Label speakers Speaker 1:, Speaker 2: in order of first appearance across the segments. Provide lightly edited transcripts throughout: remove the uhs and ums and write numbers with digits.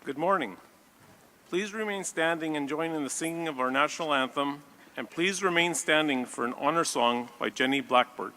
Speaker 1: Good morning. Please remain standing and join in the singing of our national anthem, and please remain standing for an honor song by Jenny Blackbird.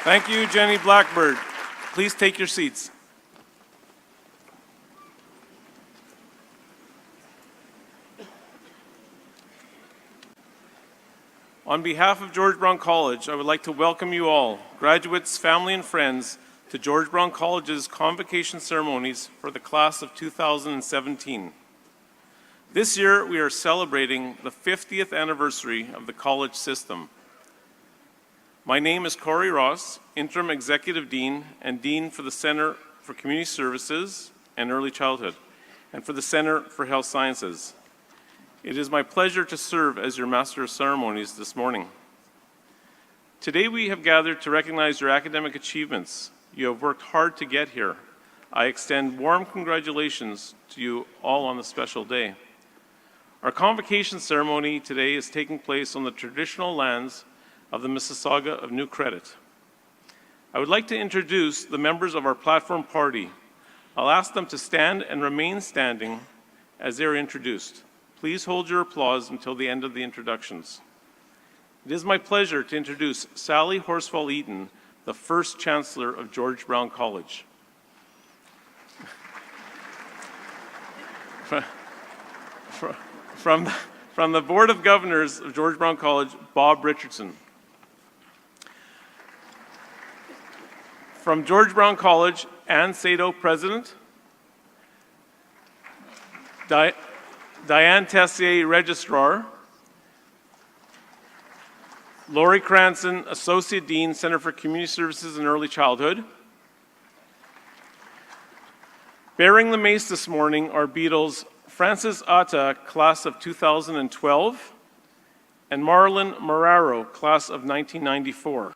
Speaker 1: Thank you, Jenny Blackbird. Please take your seats. On behalf of George Brown College, I would like to welcome you all, graduates, family, and friends, to George Brown College's Convocation ceremonies for the class of 2017. This year, we are celebrating the 50th anniversary of the college system. My name is Corey Ross, Interim Executive Dean and Dean for the Center for Community Services and Early Childhood, and for the Center for Health Sciences. It is my pleasure to serve as your Master of Ceremonies this morning. Today we have gathered to recognize your academic achievements. You have worked hard to get here. I extend warm congratulations to you all on this special day. Our convocation ceremony today is taking place on the traditional lands of the Mississauga of New Credit. I would like to introduce the members of our platform party. I'll ask them to stand and remain standing as they are introduced. Please hold your applause until the end of the introductions. It is my pleasure to introduce Sally Horsfall Eaton, the first Chancellor of George Brown College. From the Board of Governors of George Brown College, Bob Richardson. From George Brown College, Ann Sato, President. Diane Tessier, Registrar. Lori Cranston, Associate Dean, Center for Community Services and Early Childhood. Bearing the mace this morning are Beatles Francis Atta, class of 2012, and Marlon Marraro, class of 1994.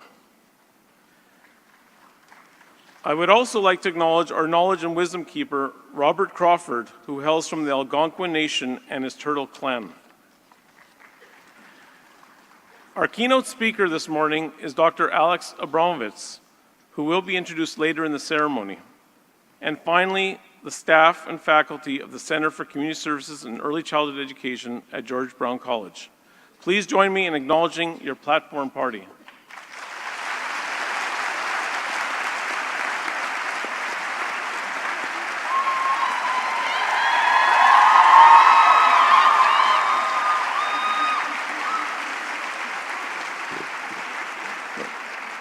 Speaker 1: I would also like to acknowledge our Knowledge and Wisdom Keeper, Robert Crawford, who hails from the Algonquin Nation and his Turtle Clan. Our keynote speaker this morning is Dr. Alex Abramovitz, who will be introduced later in the ceremony. And finally, the staff and faculty of the Center for Community Services and Early Childhood Education at George Brown College. Please join me in acknowledging your platform party.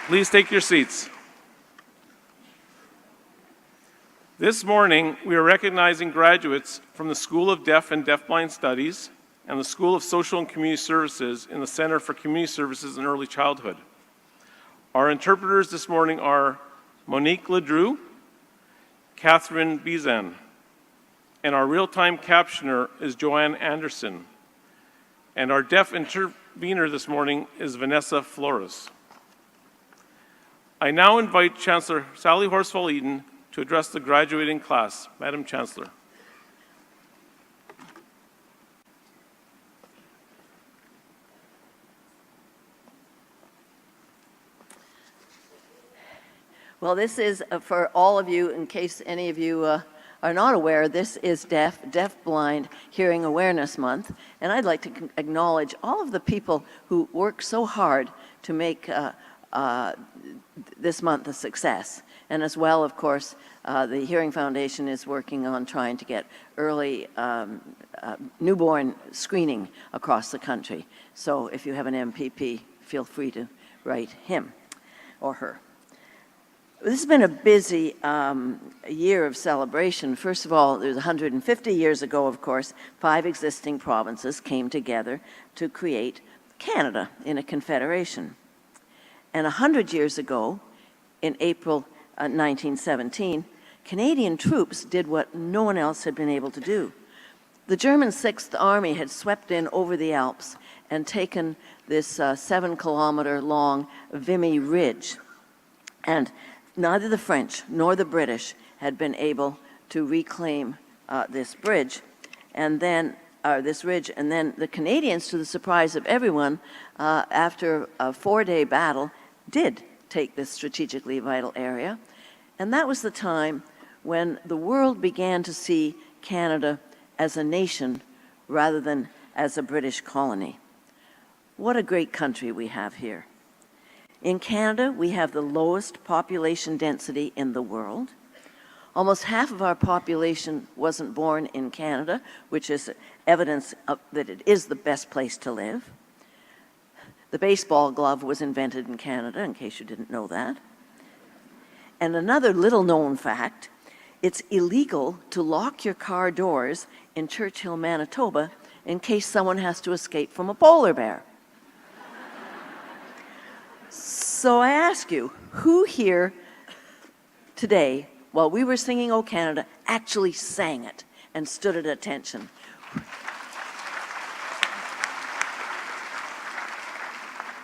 Speaker 1: Please take your seats. This morning, we are recognizing graduates from the School of Deaf and Deafblind Studies and the School of Social and Community Services in the Center for Community Services and Early Childhood. Our interpreters this morning are Monique Ledrew, Catherine Bizan, and our real-time captioner is Joanne Anderson. And our deaf intervenor this morning is Vanessa Flores. I now invite Chancellor Sally Horsfall-Eden to address the graduating class. Madam Chancellor.
Speaker 2: Well, this is, for all of you, in case any of you are not aware, this is Deaf-Blind Hearing Awareness Month, and I'd like to acknowledge all of the people who work so hard to make this month a success. And as well, of course, the Hearing Foundation is working on trying to get early newborn screening across the country. So if you have an MPP, feel free to write him or her. This has been a busy year of celebration. First of all, there's 150 years ago, of course, 5 existing provinces came together to create Canada in a confederation. And 100 years ago, in April 1917, Canadian troops did what no one else had been able to do. The German 6th Army had swept in over the Alps and taken this 7-kilometer long Vimy Ridge. And neither the French nor the British had been able to reclaim this bridge. And then this ridge, and then the Canadians, to the surprise of everyone, after a 4-day battle, did take this strategically vital area. And that was the time when the world began to see Canada as a nation rather than as a British colony. What a great country we have here. In Canada, we have the lowest population density in the world. Almost half of our population wasn't born in Canada, which is evidence that it is the best place to live. The baseball glove was invented in Canada, in case you didn't know that. And another little-known fact, it's illegal to lock your car doors in Churchill, Manitoba, in case someone has to escape from a polar bear. So I ask you, who here today, while we were singing O Canada, actually sang it and stood at attention?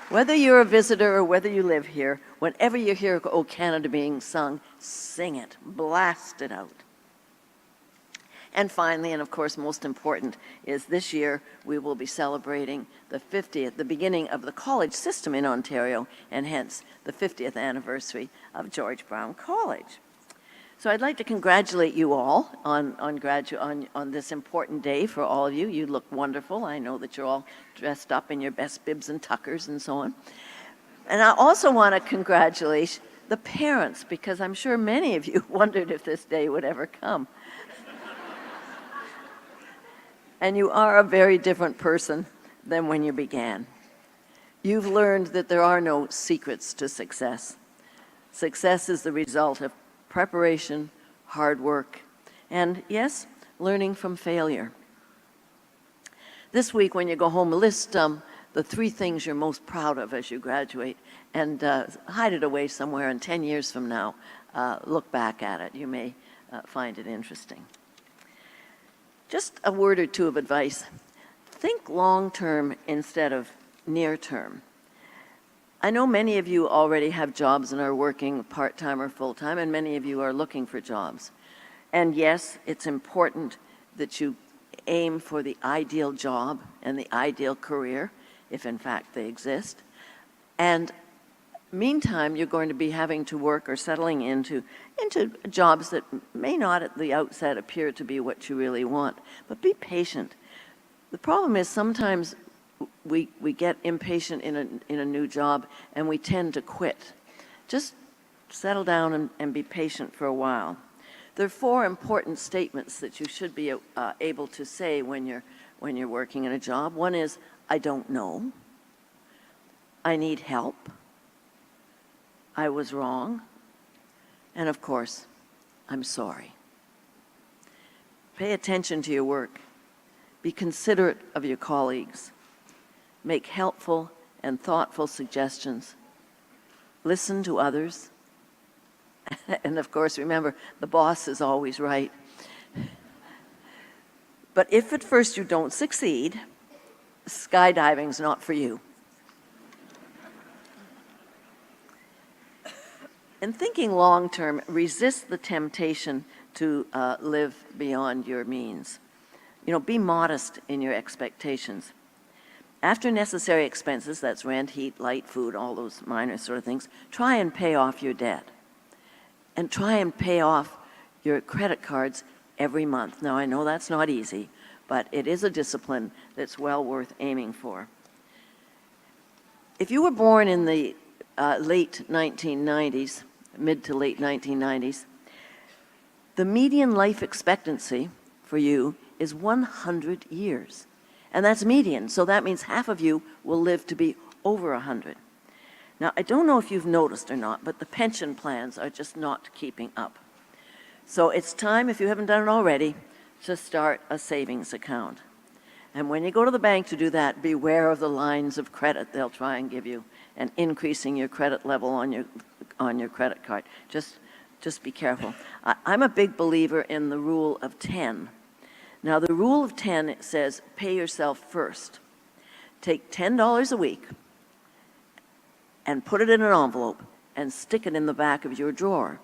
Speaker 2: Whether you're a visitor or whether you live here, whenever you hear O Canada being sung, sing it, blast it out. And finally, and of course most important, is this year we will be celebrating the beginning of the college system in Ontario, and hence the 50th anniversary of George Brown College. So I'd like to congratulate you all on this important day for all of you. You look wonderful. I know that you're all dressed up in your best bibs and tuckers and so on. And I also want to congratulate the parents, because I'm sure many of you wondered if this day would ever come. And you are a very different person than when you began. You've learned that there are no secrets to success. Success is the result of preparation, hard work, and yes, learning from failure. This week when you go home, list the 3 things you're most proud of as you graduate and hide it away somewhere, and 10 years from now, look back at it. You may find it interesting. Just a word or two of advice. Think long-term instead of near-term. I know many of you already have jobs and are working part-time or full-time, and many of you are looking for jobs. And yes, it's important that you aim for the ideal job and the ideal career, if in fact they exist. And meantime, you're going to be having to work or settling into jobs that may not at the outset appear to be what you really want, but be patient. The problem is sometimes we get impatient in a new job and we tend to quit. Just settle down and be patient for a while. There are 4 important statements that you should be able to say when you're working in a job. One is, I don't know. I need help. I was wrong. And of course, I'm sorry. Pay attention to your work. Be considerate of your colleagues. Make helpful and thoughtful suggestions. Listen to others. And of course, remember, the boss is always right. But if at first you don't succeed, skydiving's not for you. In thinking long-term, resist the temptation to live beyond your means. Be modest in your expectations. After necessary expenses, that's rent, heat, light, food, all those minor sort of things, try and pay off your debt. And try and pay off your credit cards every month. Now, I know that's not easy, but it is a discipline that's well worth aiming for. If you were born in the late 1990s, mid to late 1990s, the median life expectancy for you is 100 years. And that's median, so that means half of you will live to be over 100. Now, I don't know if you've noticed or not, but the pension plans are just not keeping up. So it's time, if you haven't done it already, to start a savings account. And when you go to the bank to do that, beware of the lines of credit they'll try and give you and increasing your credit level on your credit card. Just be careful. I'm a big believer in the rule of 10. Now, the rule of 10 says pay yourself first. Take $10 a week and put it in an envelope and stick it in the back of your drawer.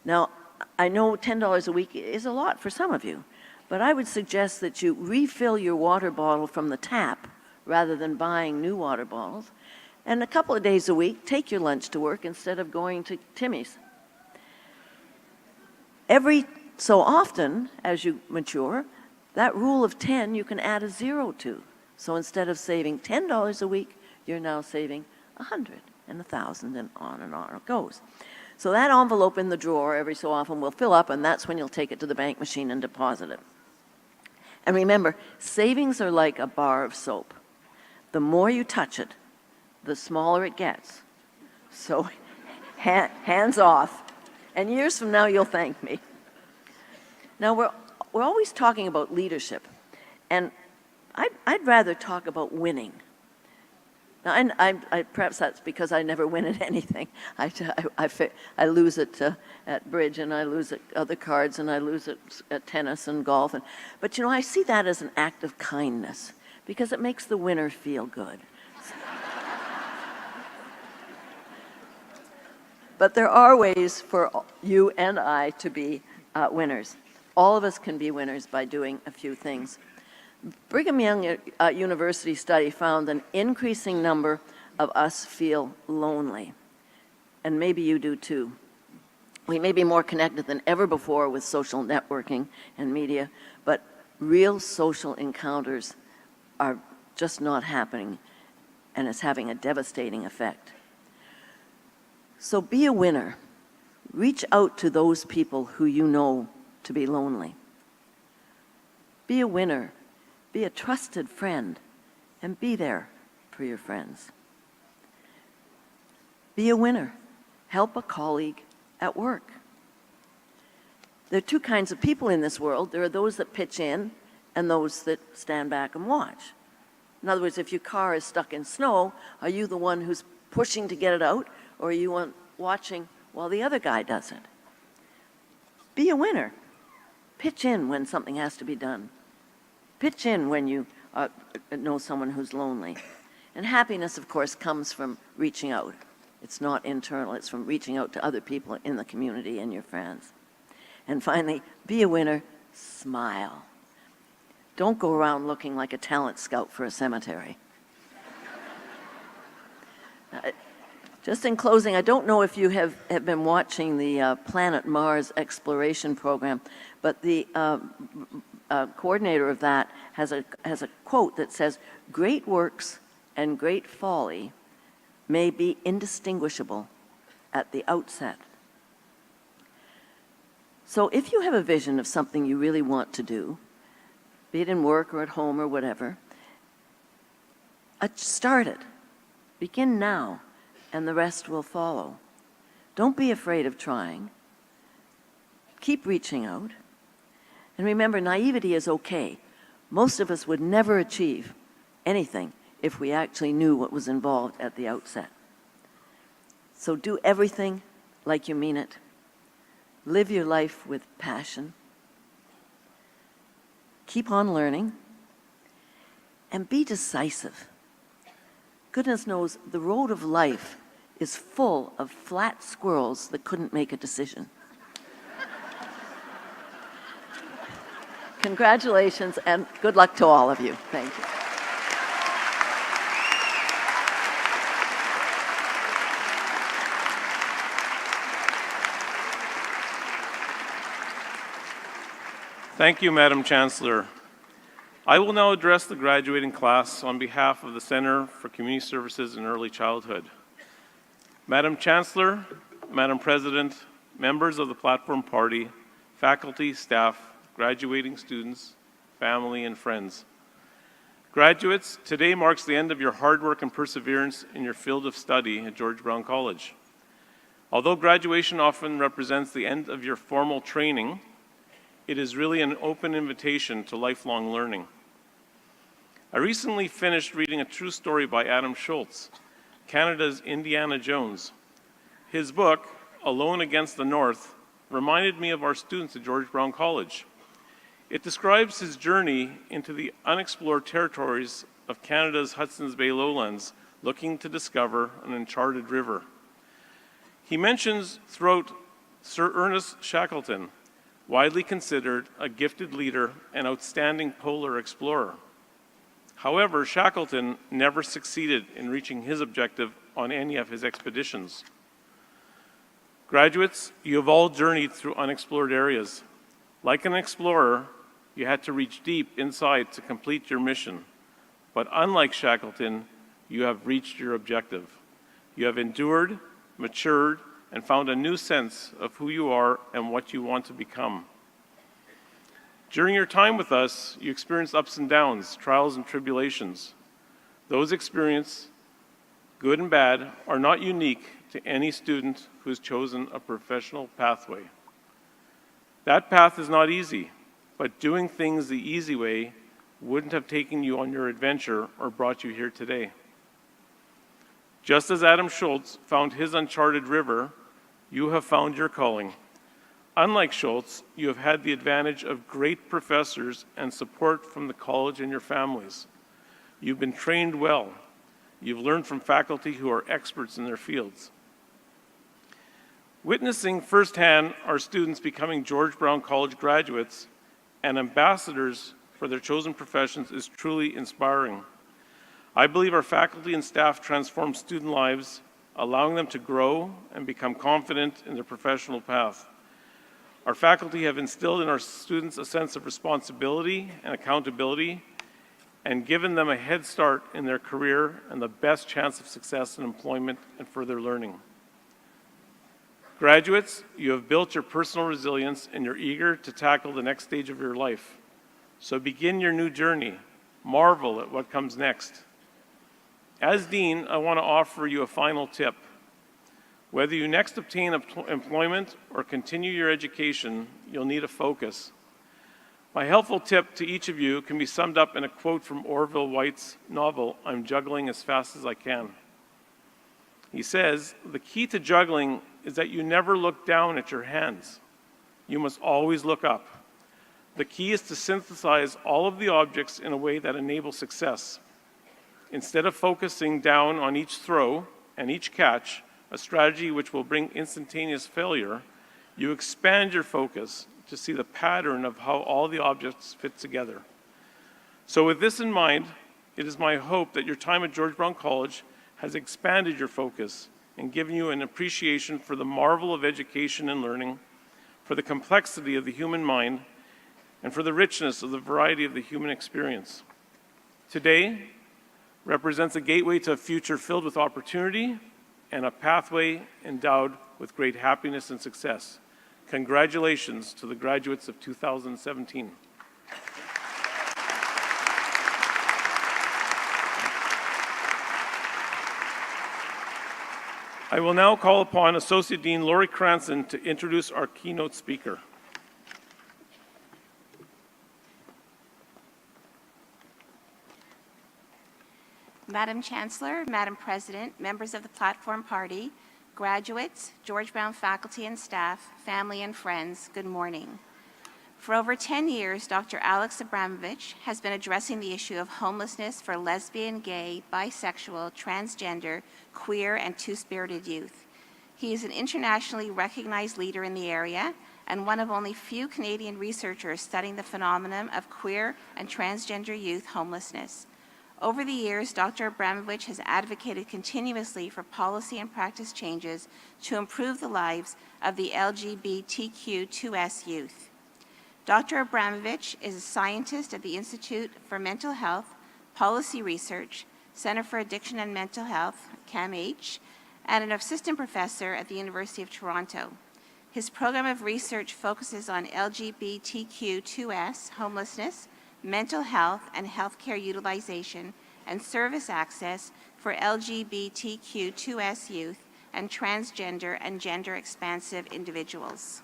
Speaker 2: Now, I know $10 a week is a lot for some of you, but I would suggest that you refill your water bottle from the tap rather than buying new water bottles. And a couple of days a week, take your lunch to work instead of going to Timmy's. Every so often, as you mature, that rule of 10 you can add a 0 to. So instead of saving $10 a week, you're now saving 100 and 1,000 and on it goes. So that envelope in the drawer every so often will fill up, and that's when you'll take it to the bank machine and deposit it. And remember, savings are like a bar of soap. The more you touch it, the smaller it gets. So hands off. And years from now, you'll thank me. Now, we're always talking about leadership, and I'd rather talk about winning. Now, and perhaps that's because I never win at anything. I lose at bridge, and I lose at other cards, and I lose at tennis and golf. But I see that as an act of kindness because it makes the winner feel good. But there are ways for you and I to be winners. All of us can be winners by doing a few things. Brigham Young University study found an increasing number of us feel lonely, and maybe you do too. We may be more connected than ever before with social networking and media, but real social encounters are just not happening, and it's having a devastating effect. So be a winner. Reach out to those people who you know to be lonely. Be a winner. Be a trusted friend, and be there for your friends. Be a winner. Help a colleague at work. There are two kinds of people in this world. There are those that pitch in and those that stand back and watch. In other words, if your car is stuck in snow, are you the one who's pushing to get it out, or are you watching while the other guy does it? Be a winner. Pitch in when something has to be done. Pitch in when you know someone who's lonely. And happiness, of course, comes from reaching out. It's not internal. It's from reaching out to other people in the community and your friends. And finally, be a winner. Smile. Don't go around looking like a talent scout for a cemetery. Just in closing, I don't know if you have been watching the Planet Mars exploration program, but the coordinator of that has a quote that says, "Great works and great folly may be indistinguishable at the outset." So if you have a vision of something you really want to do, be it in work or at home or whatever, start it. Begin now, and the rest will follow. Don't be afraid of trying. Keep reaching out. And remember, naivety is okay. Most of us would never achieve anything if we actually knew what was involved at the outset. So do everything like you mean it. Live your life with passion. Keep on learning. And be decisive. Goodness knows the road of life is full of flat squirrels that couldn't make a decision. Congratulations and good luck to all of you. Thank you.
Speaker 1: Thank you, Madam Chancellor. I will now address the graduating class on behalf of the Centre for Community Services and Early Childhood. Madam Chancellor, Madam President, members of the Platform Party, faculty, staff, graduating students, family, and friends. Graduates, today marks the end of your hard work and perseverance in your field of study at George Brown College. Although graduation often represents the end of your formal training, it is really an open invitation to lifelong learning. I recently finished reading a true story by Adam Schultz, Canada's Indiana Jones. His book, Alone Against the North, reminded me of our students at George Brown College. It describes his journey into the unexplored territories of Canada's Hudson's Bay lowlands, looking to discover an uncharted river. He mentions throughout Sir Ernest Shackleton, widely considered a gifted leader and outstanding polar explorer. However, Shackleton never succeeded in reaching his objective on any of his expeditions. Graduates, you have all journeyed through unexplored areas. Like an explorer, you had to reach deep inside to complete your mission. But unlike Shackleton, you have reached your objective. You have endured, matured, and found a new sense of who you are and what you want to become. During your time with us, you experienced ups and downs, trials and tribulations. Those experiences, good and bad, are not unique to any student who has chosen a professional pathway. That path is not easy, but doing things the easy way wouldn't have taken you on your adventure or brought you here today. Just as Adam Schultz found his uncharted river, you have found your calling. Unlike Schultz, you have had the advantage of great professors and support from the college and your families. You've been trained well. You've learned from faculty who are experts in their fields. Witnessing firsthand our students becoming George Brown College graduates and ambassadors for their chosen professions is truly inspiring. I believe our faculty and staff transform student lives, allowing them to grow and become confident in their professional path. Our faculty have instilled in our students a sense of responsibility and accountability and given them a head start in their career and the best chance of success in employment and further learning. Graduates, you have built your personal resilience and you're eager to tackle the next stage of your life. So begin your new journey. Marvel at what comes next. As Dean, I want to offer you a final tip. Whether you next obtain employment or continue your education, you'll need a focus. My helpful tip to each of you can be summed up in a quote from Orville White's novel, I'm Juggling as Fast as I Can. He says, the key to juggling is that you never look down at your hands. You must always look up. The key is to synthesize all of the objects in a way that enables success. Instead of focusing down on each throw and each catch, a strategy which will bring instantaneous failure, you expand your focus to see the pattern of how all the objects fit together. So with this in mind, it is my hope that your time at George Brown College has expanded your focus and given you an appreciation for the marvel of education and learning, for the complexity of the human mind, and for the richness of the variety of the human experience. Today represents a gateway to a future filled with opportunity and a pathway endowed with great happiness and success. Congratulations to the graduates of 2017. I will now call upon Associate Dean Laurie Cranston to introduce our keynote speaker.
Speaker 3: Madam Chancellor, Madam President, members of the Platform Party, graduates, George Brown faculty and staff, family and friends, good morning. For over 10 years, Dr. Alex Abramovich has been addressing the issue of homelessness for lesbian, gay, bisexual, transgender, queer, and two-spirited youth. He is an internationally recognized leader in the area and one of only few Canadian researchers studying the phenomenon of queer and transgender youth homelessness. Over the years, Dr. Abramovich has advocated continuously for policy and practice changes to improve the lives of the LGBTQ2S youth. Dr. Abramovich is a scientist at the Institute for Mental Health, Policy Research, Center for Addiction and Mental Health, CAMH, and an assistant professor at the University of Toronto. His program of research focuses on LGBTQ2S homelessness, mental health and healthcare utilization, and service access for LGBTQ2S youth and transgender and gender-expansive individuals.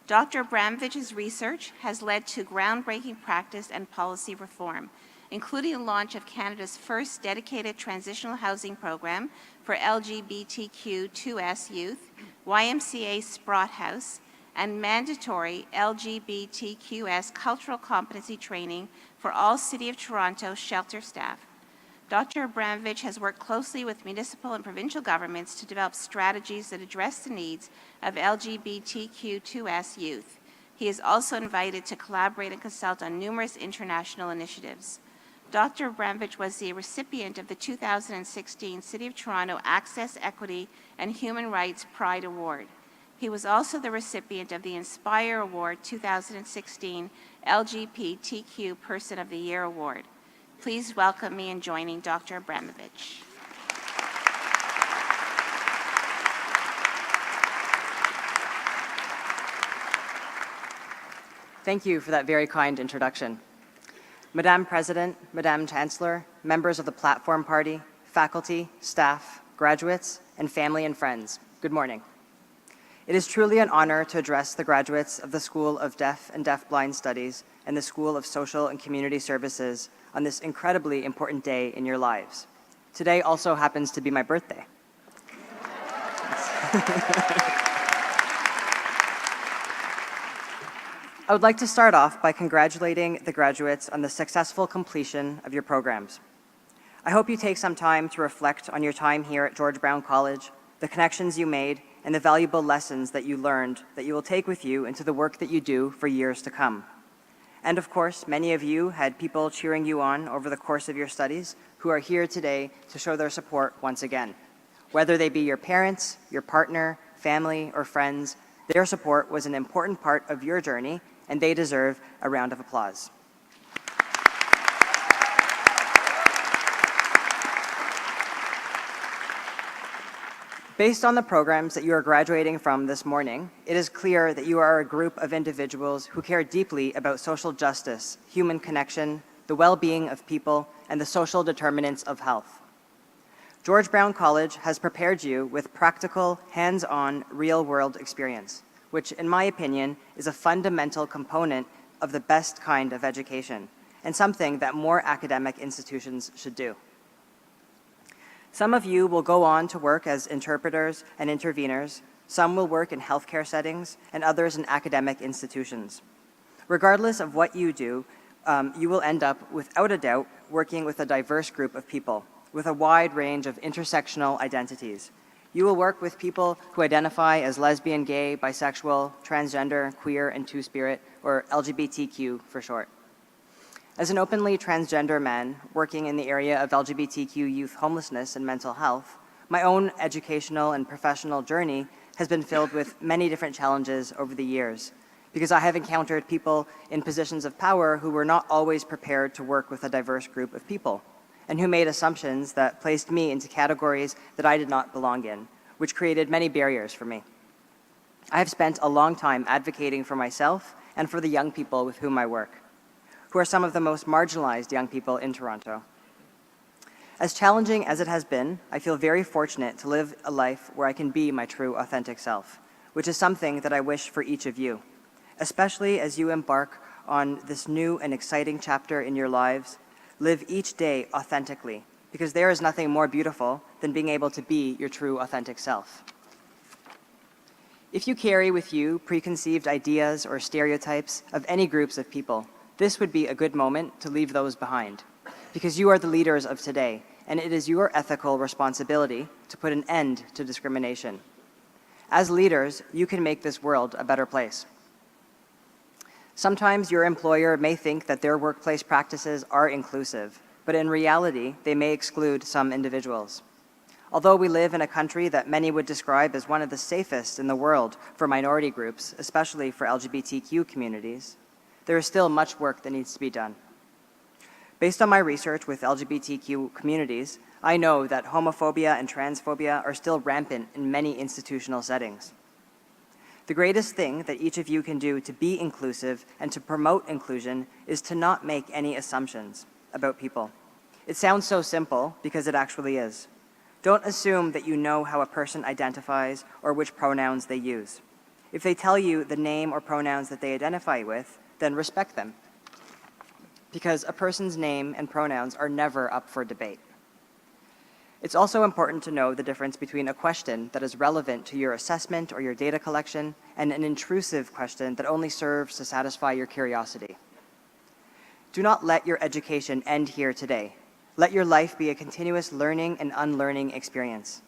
Speaker 3: Dr. Abramovich's research has led to groundbreaking practice and policy reform, including the launch of Canada's first dedicated transitional housing program for LGBTQ2S youth, YMCA Sprott House, and mandatory LGBTQS cultural competency training for all City of Toronto shelter staff. Dr. Abramovich has worked closely with municipal and provincial governments to develop strategies that address the needs of LGBTQ2S youth. He is also invited to collaborate and consult on numerous international initiatives. Dr. Abramovich was the recipient of the 2016 City of Toronto Access, Equity, and Human Rights Pride Award. He was also the recipient of the Inspire Award 2016 LGBTQ Person of the Year Award. Please welcome me in joining Dr. Abramovich.
Speaker 4: Thank you for that very kind introduction. Madame President, Madame Chancellor, members of the Platform Party, faculty, staff, graduates, and family and friends, good morning. It is truly an honor to address the graduates of the School of Deaf and Deafblind Studies and the School of Social and Community Services on this incredibly important day in your lives. Today also happens to be my birthday. I would like to start off by congratulating the graduates on the successful completion of your programs. I hope you take some time to reflect on your time here at George Brown College, the connections you made, and the valuable lessons that you learned that you will take with you into the work that you do for years to come. And of course, many of you had people cheering you on over the course of your studies who are here today to show their support once again. Whether they be your parents, your partner, family, or friends, their support was an important part of your journey, and they deserve a round of applause. Based on the programs that you are graduating from this morning, it is clear that you are a group of individuals who care deeply about social justice, human connection, the well-being of people, and the social determinants of health. George Brown College has prepared you with practical, hands-on, real-world experience, which, in my opinion, is a fundamental component of the best kind of education, and something that more academic institutions should do. Some of you will go on to work as interpreters and intervenors, some will work in healthcare settings, and others in academic institutions. Regardless of what you do, you will end up, without a doubt, working with a diverse group of people, with a wide range of intersectional identities. You will work with people who identify as lesbian, gay, bisexual, transgender, queer, and two-spirit, or LGBTQ for short. As an openly transgender man working in the area of LGBTQ youth homelessness and mental health, my own educational and professional journey has been filled with many different challenges over the years, because I have encountered people in positions of power who were not always prepared to work with a diverse group of people, and who made assumptions that placed me into categories that I did not belong in, which created many barriers for me. I have spent a long time advocating for myself and for the young people with whom I work, who are some of the most marginalized young people in Toronto. As challenging as it has been, I feel very fortunate to live a life where I can be my true, authentic self, which is something that I wish for each of you, especially as you embark on this new and exciting chapter in your lives. Live each day authentically, because there is nothing more beautiful than being able to be your true, authentic self. If you carry with you preconceived ideas or stereotypes of any groups of people, this would be a good moment to leave those behind, because you are the leaders of today, and it is your ethical responsibility to put an end to discrimination. As leaders, you can make this world a better place. Sometimes your employer may think that their workplace practices are inclusive, but in reality, they may exclude some individuals. Although we live in a country that many would describe as one of the safest in the world for minority groups, especially for LGBTQ communities, there is still much work that needs to be done. Based on my research with LGBTQ communities, I know that homophobia and transphobia are still rampant in many institutional settings. The greatest thing that each of you can do to be inclusive and to promote inclusion is to not make any assumptions about people. It sounds so simple because it actually is. Don't assume that you know how a person identifies or which pronouns they use. If they tell you the name or pronouns that they identify with, then respect them, because a person's name and pronouns are never up for debate. It's also important to know the difference between a question that is relevant to your assessment or your data collection and an intrusive question that only serves to satisfy your curiosity. Do not let your education end here today. Let your life be a continuous learning and unlearning experience.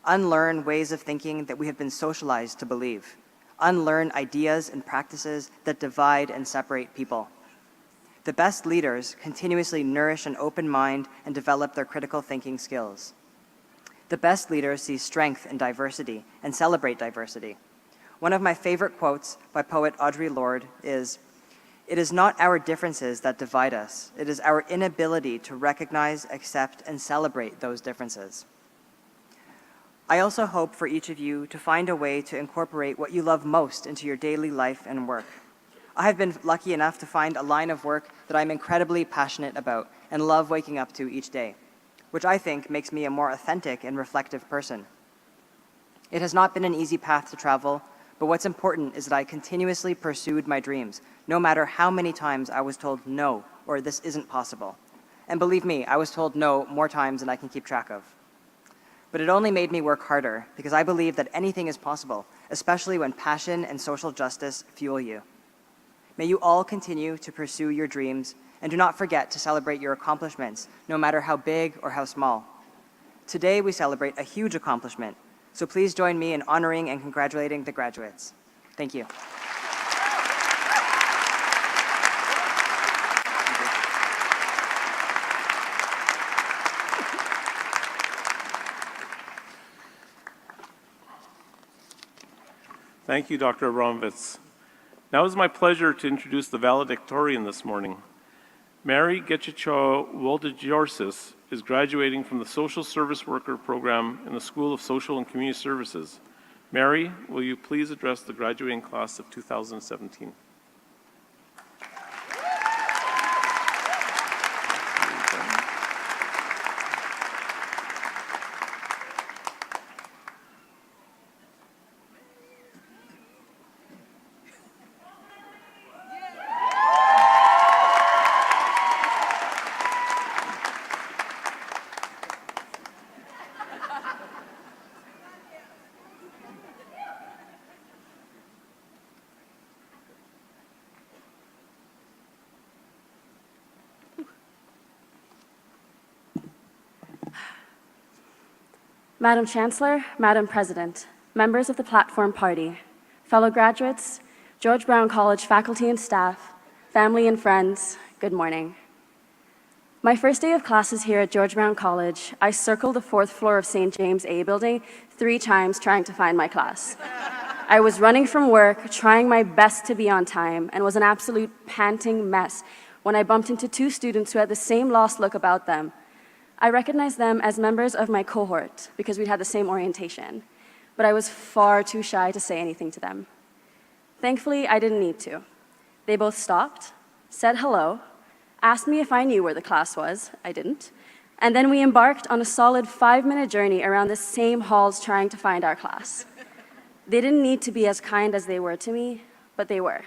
Speaker 4: Unlearn ways of thinking that we have been socialized to believe. Unlearn ideas and practices that divide and separate people. The best leaders continuously nourish an open mind and develop their critical thinking skills. The best leaders see strength in diversity and celebrate diversity. One of my favorite quotes by poet Audre Lorde is, "It is not our differences that divide us. It is our inability to recognize, accept, and celebrate those differences." I also hope for each of you to find a way to incorporate what you love most into your daily life and work. I have been lucky enough to find a line of work that I'm incredibly passionate about and love waking up to each day, which I think makes me a more authentic and reflective person. It has not been an easy path to travel, but what's important is that I continuously pursued my dreams, no matter how many times I was told no, or this isn't possible. And believe me, I was told no more times than I can keep track of. But it only made me work harder, because I believe that anything is possible, especially when passion and social justice fuel you. May you all continue to pursue your dreams, and do not forget to celebrate your accomplishments, no matter how big or how small. Today we celebrate a huge accomplishment, so please join me in honoring and congratulating the graduates. Thank you.
Speaker 1: Thank you, Dr. Abramowitz. Now it is my pleasure to introduce the valedictorian this morning. Mary Getchicho-Woldejorsis is graduating from the Social Service Worker program in the School of Social and Community Services. Mary, will you please address the graduating class of 2017?
Speaker 5: Madam Chancellor, Madam President, members of the Platform Party, fellow graduates, George Brown College faculty and staff, family and friends, good morning. My first day of classes here at George Brown College, I circled the 4th floor of St. James A building 3 times trying to find my class. I was running from work, trying my best to be on time, and was an absolute panting mess when I bumped into 2 students who had the same lost look about them. I recognized them as members of my cohort because we'd had the same orientation, but I was far too shy to say anything to them. Thankfully, I didn't need to. They both stopped, said hello, asked me if I knew where the class was. I didn't. And then we embarked on a solid 5-minute journey around the same halls trying to find our class. They didn't need to be as kind as they were to me, but they were.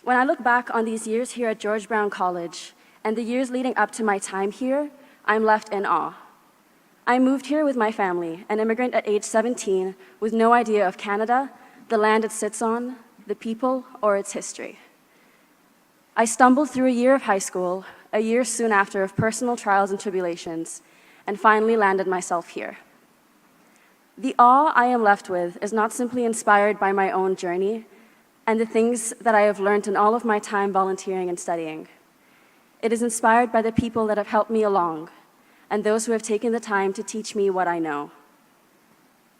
Speaker 5: When I look back on these years here at George Brown College, and the years leading up to my time here, I'm left in awe. I moved here with my family, an immigrant at age 17, with no idea of Canada, the land it sits on, the people, or its history. I stumbled through a year of high school, a year soon after of personal trials and tribulations, and finally landed myself here. The awe I am left with is not simply inspired by my own journey and the things that I have learned in all of my time volunteering and studying. It is inspired by the people that have helped me along and those who have taken the time to teach me what I know.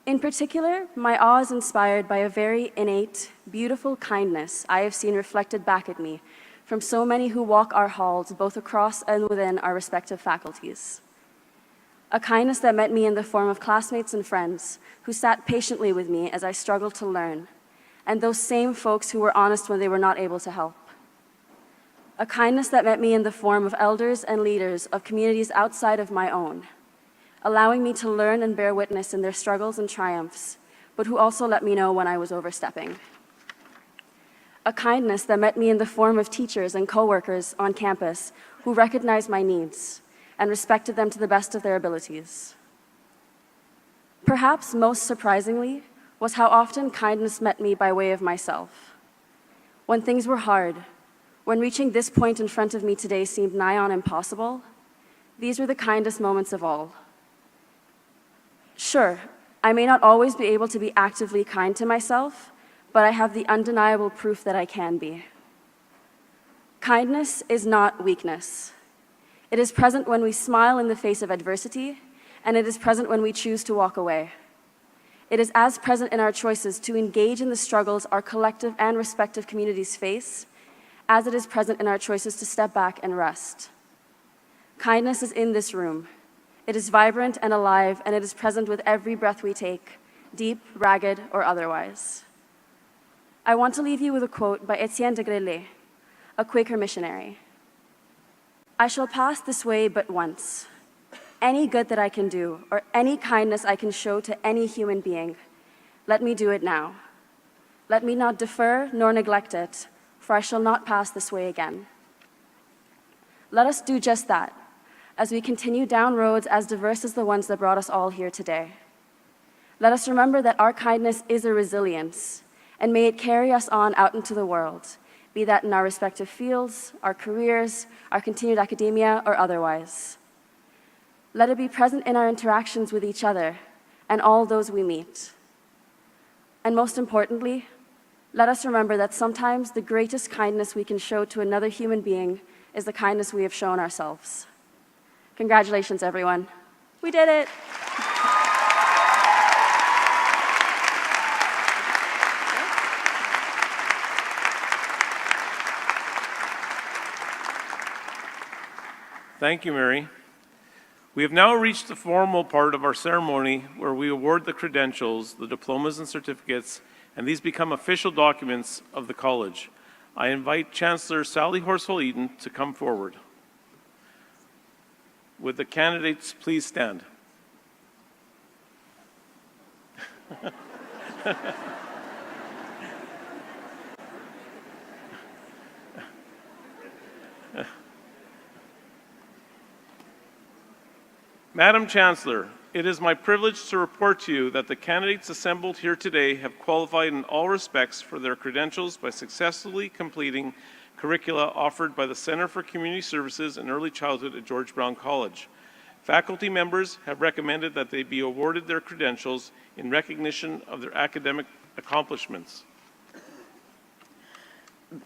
Speaker 5: In particular, my awe is inspired by a very innate, beautiful kindness I have seen reflected back at me from so many who walk our halls both across and within our respective faculties. A kindness that met me in the form of classmates and friends who sat patiently with me as I struggled to learn, and those same folks who were honest when they were not able to help. A kindness that met me in the form of elders and leaders of communities outside of my own, allowing me to learn and bear witness in their struggles and triumphs, but who also let me know when I was overstepping. A kindness that met me in the form of teachers and coworkers on campus who recognized my needs and respected them to the best of their abilities. Perhaps most surprisingly was how often kindness met me by way of myself. When things were hard, when reaching this point in front of me today seemed nigh on impossible, these were the kindest moments of all. Sure, I may not always be able to be actively kind to myself, but I have the undeniable proof that I can be. Kindness is not weakness. It is present when we smile in the face of adversity, and it is present when we choose to walk away. It is as present in our choices to engage in the struggles our collective and respective communities face, as it is present in our choices to step back and rest. Kindness is in this room. It is vibrant and alive, and it is present with every breath we take, deep, ragged, or otherwise. I want to leave you with a quote by Etienne de Grelais, a Quaker missionary. "I shall pass this way but once. Any good that I can do, or any kindness I can show to any human being, let me do it now. Let me not defer nor neglect it, for I shall not pass this way again." Let us do just that as we continue down roads as diverse as the ones that brought us all here today. Let us remember that our kindness is a resilience, and may it carry us on out into the world, be that in our respective fields, our careers, our continued academia, or otherwise. Let it be present in our interactions with each other and all those we meet. And most importantly, let us remember that sometimes the greatest kindness we can show to another human being is the kindness we have shown ourselves. Congratulations, everyone. We did it.
Speaker 1: Thank you, Mary. We have now reached the formal part of our ceremony where we award the credentials, the diplomas and certificates, and these become official documents of the college. I invite Chancellor Sally Horsfall-Eaton to come forward. Would the candidates please stand? Madam Chancellor, it is my privilege to report to you that the candidates assembled here today have qualified in all respects for their credentials by successfully completing curricula offered by the Centre for Community Services and Early Childhood at George Brown College. Faculty members have recommended that they be awarded their credentials in recognition of their academic accomplishments.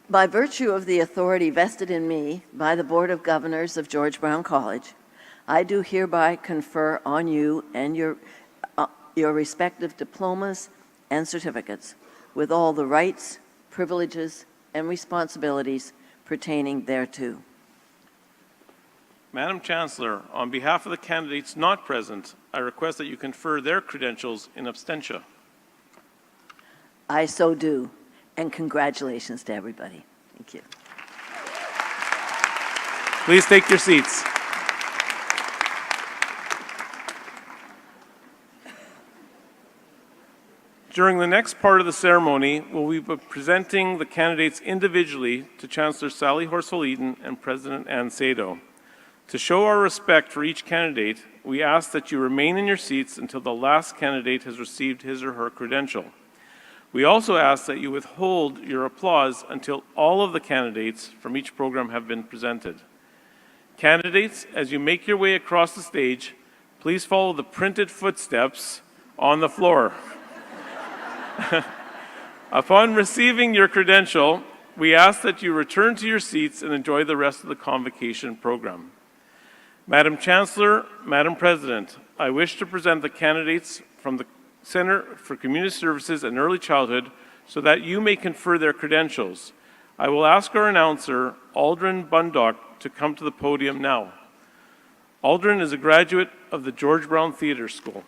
Speaker 2: By virtue of the authority vested in me by the Board of Governors of George Brown College, I do hereby confer on you and your respective diplomas and certificates with all the rights, privileges, and responsibilities pertaining thereto.
Speaker 1: Madam Chancellor, on behalf of the candidates not present, I request that you confer their credentials in absentia.
Speaker 2: I so do, and congratulations to everybody. Thank you.
Speaker 1: Please take your seats. During the next part of the ceremony, we will be presenting the candidates individually to Chancellor Sally Horsfall-Eaton and President Ann Sado. To show our respect for each candidate, we ask that you remain in your seats until the last candidate has received his or her credential. We also ask that you withhold your applause until all of the candidates from each program have been presented. Candidates, as you make your way across the stage, please follow the printed footsteps on the floor. Upon receiving your credential, we ask that you return to your seats and enjoy the rest of the convocation program. Madam Chancellor, Madam President, I wish to present the candidates from the Centre for Community Services and Early Childhood so that you may confer their credentials. I will ask our announcer, Aldrin Bundock, to come to the podium now. Aldrin is a graduate of the George Brown Theatre School.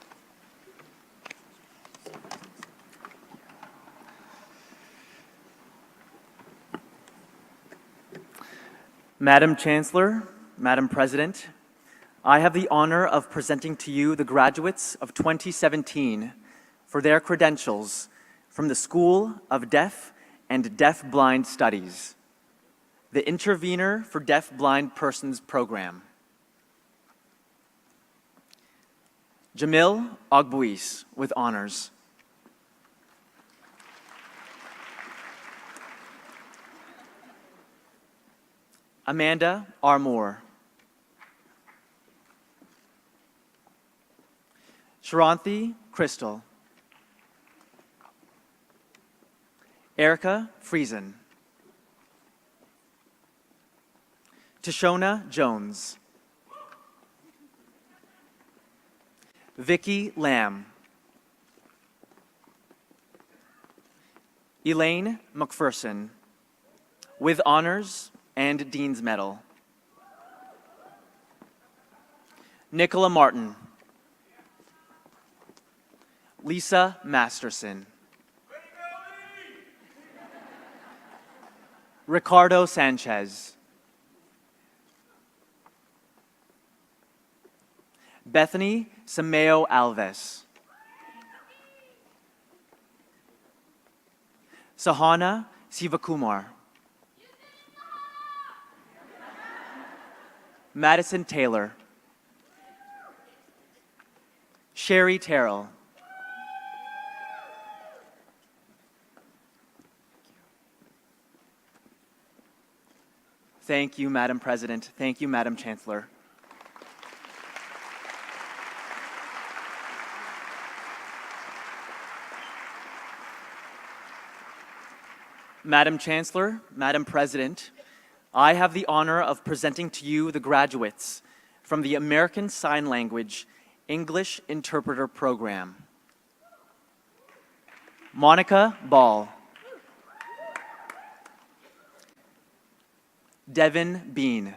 Speaker 6: Madam Chancellor, Madam President, I have the honor of presenting to you the graduates of 2017 for their credentials from the School of Deaf and Deaf-Blind Studies, the Intervenor for Deaf-Blind Persons Program. Jamil Ogbuis with honors. Amanda R. Moore. Sharanthi Crystal. Erica Friesen. Tashona Jones. Vicky Lamb. Elaine McPherson, with honors and Dean's Medal. Nicola Martin. Lisa Masterson. Ricardo Sanchez. Bethany Sameo Alves. Sahana Sivakumar. Madison Taylor. Sherry Terrell. Thank you, Madam President. Thank you, Madam Chancellor. Madam Chancellor, Madam President, I have the honor of presenting to you the graduates from the American Sign Language English Interpreter Program. Monica Ball. Devin Bean.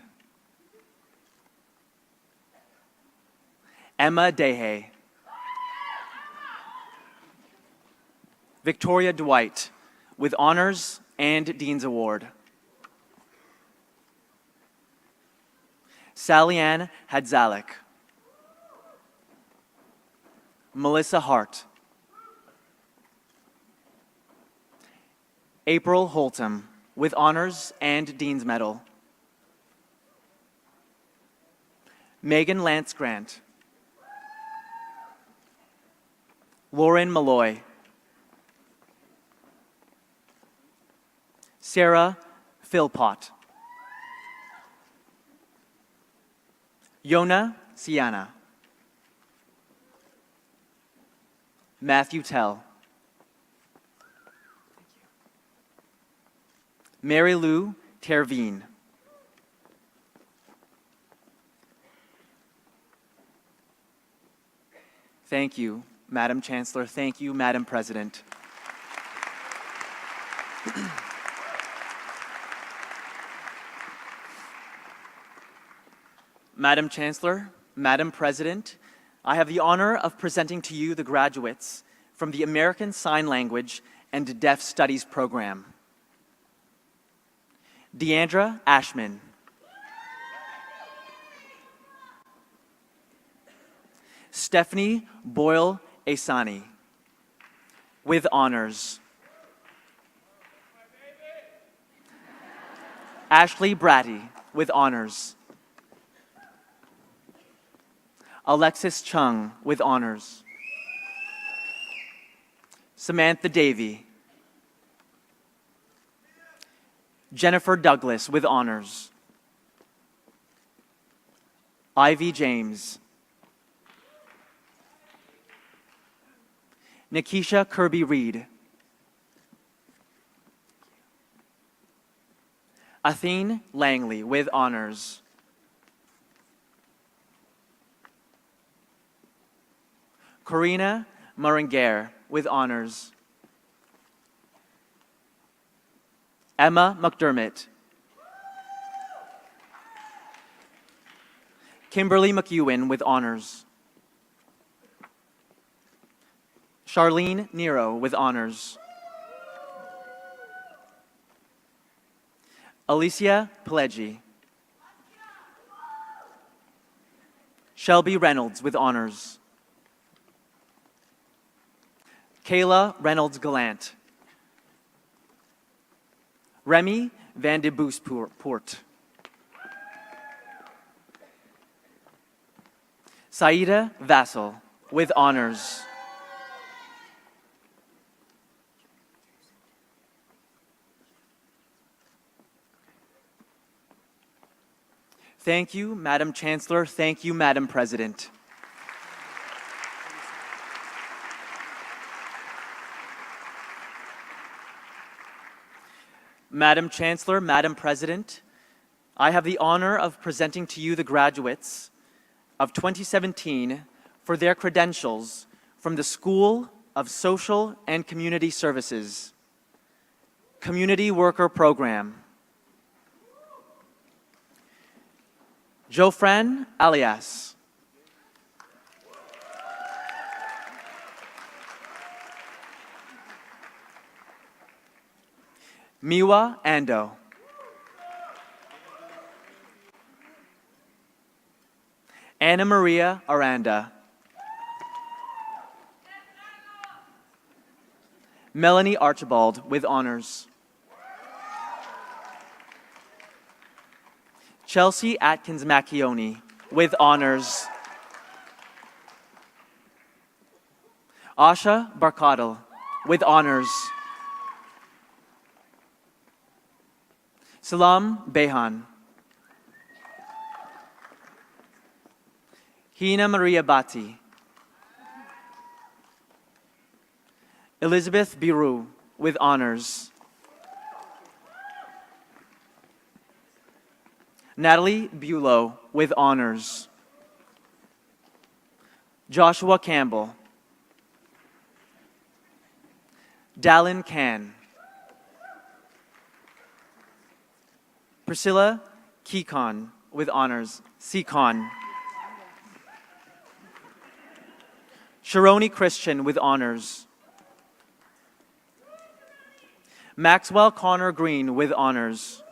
Speaker 6: Emma Dehay. Victoria Dwight, with honors and Dean's Award. Sally Ann Hadzalik. Melissa Hart. April Holtum, with honors and Dean's Medal. Megan Lance Grant. Lauren Malloy. Sarah Philpott. Yona Siana. Matthew Tell. Mary Lou Terveen. Thank you, Madam Chancellor. Thank you, Madam President. Madam Chancellor, Madam President, I have the honor of presenting to you the graduates from the American Sign Language and Deaf Studies program. Deandra Ashman. Stephanie Boyle Asani, with honors. Ashley Bratty, with honors. Alexis Chung, with honors. Samantha Davey. Jennifer Douglas, with honors. Ivy James. Nikisha Kirby Reed. Athene Langley, with honors. Corina Muringer, with honors. Emma McDermott. Kimberly McEwen, with honors. Charlene Nero, with honors. Alicia Pileggi. Shelby Reynolds, with honors. Kayla Reynolds Gallant. Remy Van de Boospoort. Saida Vassal, with honors. Thank you, Madam Chancellor. Thank you, Madam President. Madam Chancellor, Madam President, I have the honor of presenting to you the graduates of 2017 for their credentials from the School of Social and Community Services, Community Worker Program. Jofran Alias. Miwa Ando. Anna Maria Aranda. Melanie Archibald, with honors. Chelsea Atkins Macchioni, with honors. Asha Barkadal, with honors. Salam Behan. Hina Maria Bati. Elizabeth Biru, with honors. Natalie Bulow, with honors. Joshua Campbell. Dallin Can. Priscilla Kekon, with honors. Seacon. Sharoni Christian with honors. Maxwell Connor Green with honors.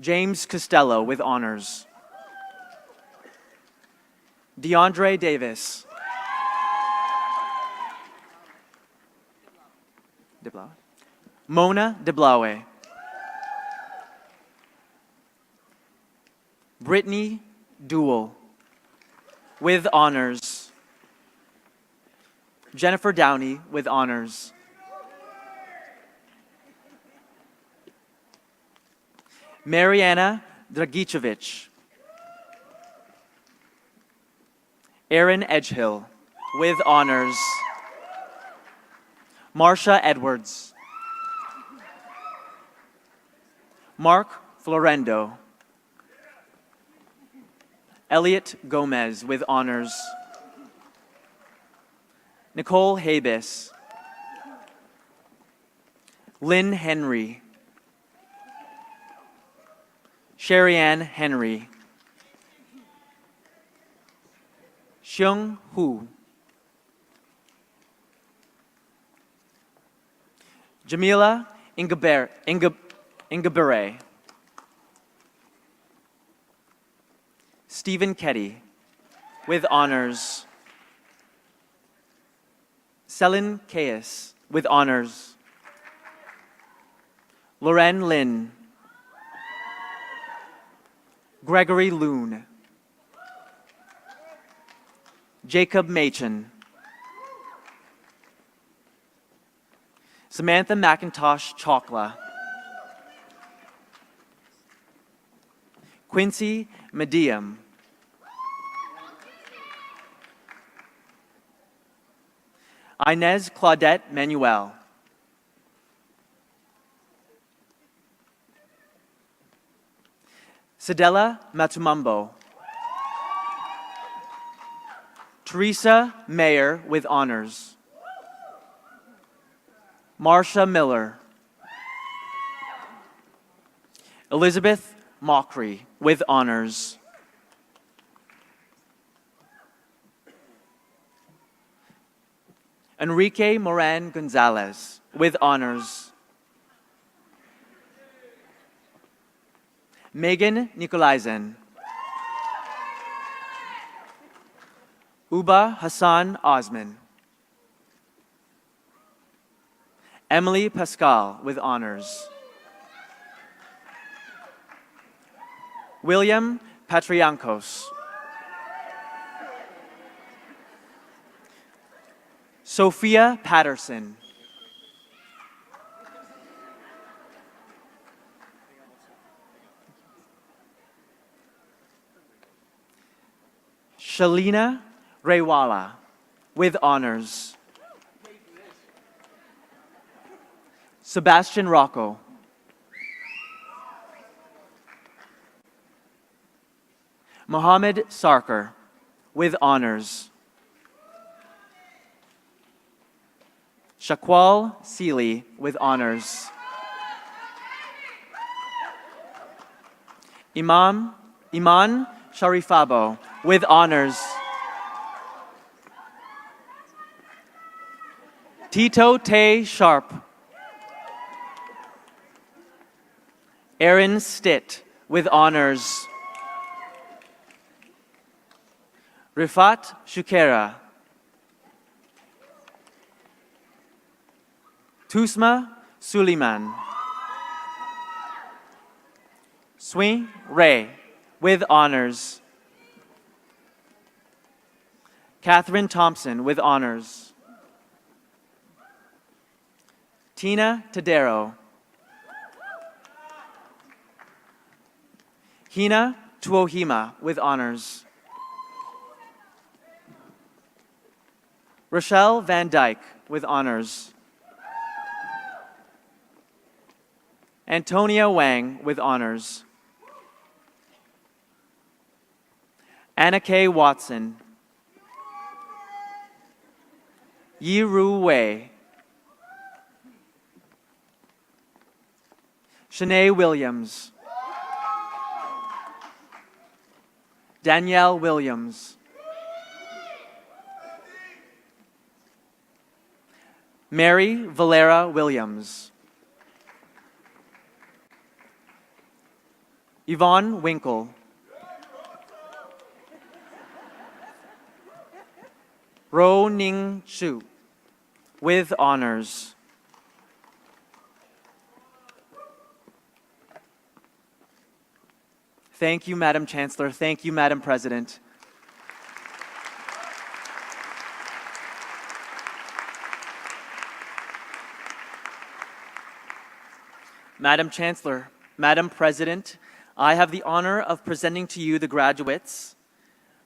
Speaker 6: James Costello with honors. DeAndre Davis. Mona DeBlawe. Brittany Duell with honors. Jennifer Downey with honors. Mariana Dragicevic. Aaron Edgehill with honors. Marsha Edwards. Mark Florendo. Elliot Gomez with honors. Nicole Habis. Lynn Henry. Sherry-Ann Henry. Xiong Hu. Jamila Ingabere. Stephen Ketty with honors. Selin Caius with honors. Loren Lin. Gregory Loon. Jacob Machen. Samantha McIntosh Chokla. Quincy Medium. Inez Claudette Manuel. Sedella Matumambo. Teresa Mayer with honors. Marsha Miller. Elizabeth Mockery with honors. Enrique Moran Gonzalez with honors. Megan Nicolaisen. Uba Hassan Osman. Emily Pascal with honors. William Patriankos. Sophia Patterson. Shalina Rewala with honors. Sebastian Rocco. Mohammed Sarkar with honors. Shaqual Seeley with honors. Iman Sharifabo with honors. Tito Tay Sharp. Aaron Stitt with honors. Rifat Shukera. Tusma Suleiman. Swing Ray with honors. Catherine Thompson with honors. Tina Tadero. Hina Tuohima with honors. Rochelle Van Dyke with honors. Antonia Wang with honors. Anna K. Watson. Yiru Wei. Shanae Williams. Danielle Williams. Mary Valera Williams. Yvonne Winkle. Ro Ning Chu, with honors. Thank you, Madam Chancellor. Thank you, Madam President. Madam Chancellor, Madam President, I have the honor of presenting to you the graduates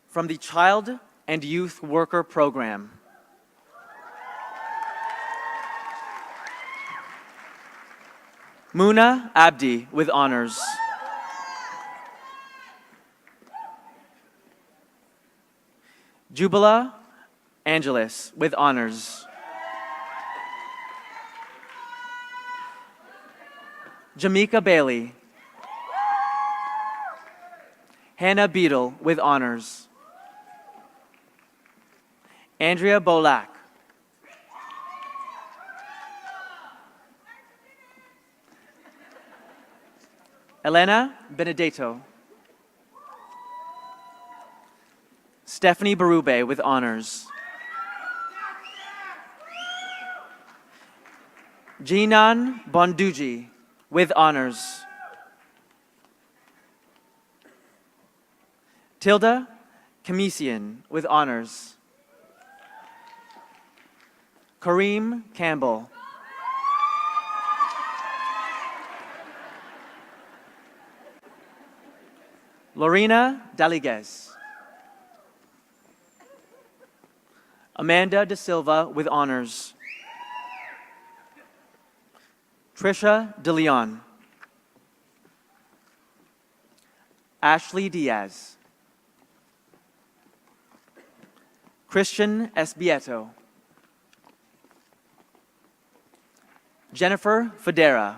Speaker 6: from the Child and Youth Worker Program. Muna Abdi with honors. Jubila Angelis with honors. Jamaica Bailey. Hannah Beadle with honors. Andrea Bolak. Elena Benedetto. Stephanie Barube with honors. Jinan Bonduji with honors. Tilda Kamisian with honors. Kareem Campbell. Lorena Daliguez. Amanda De Silva with honors. Trisha De Leon. Ashley Diaz. Christian Esbieto. Jennifer Federa.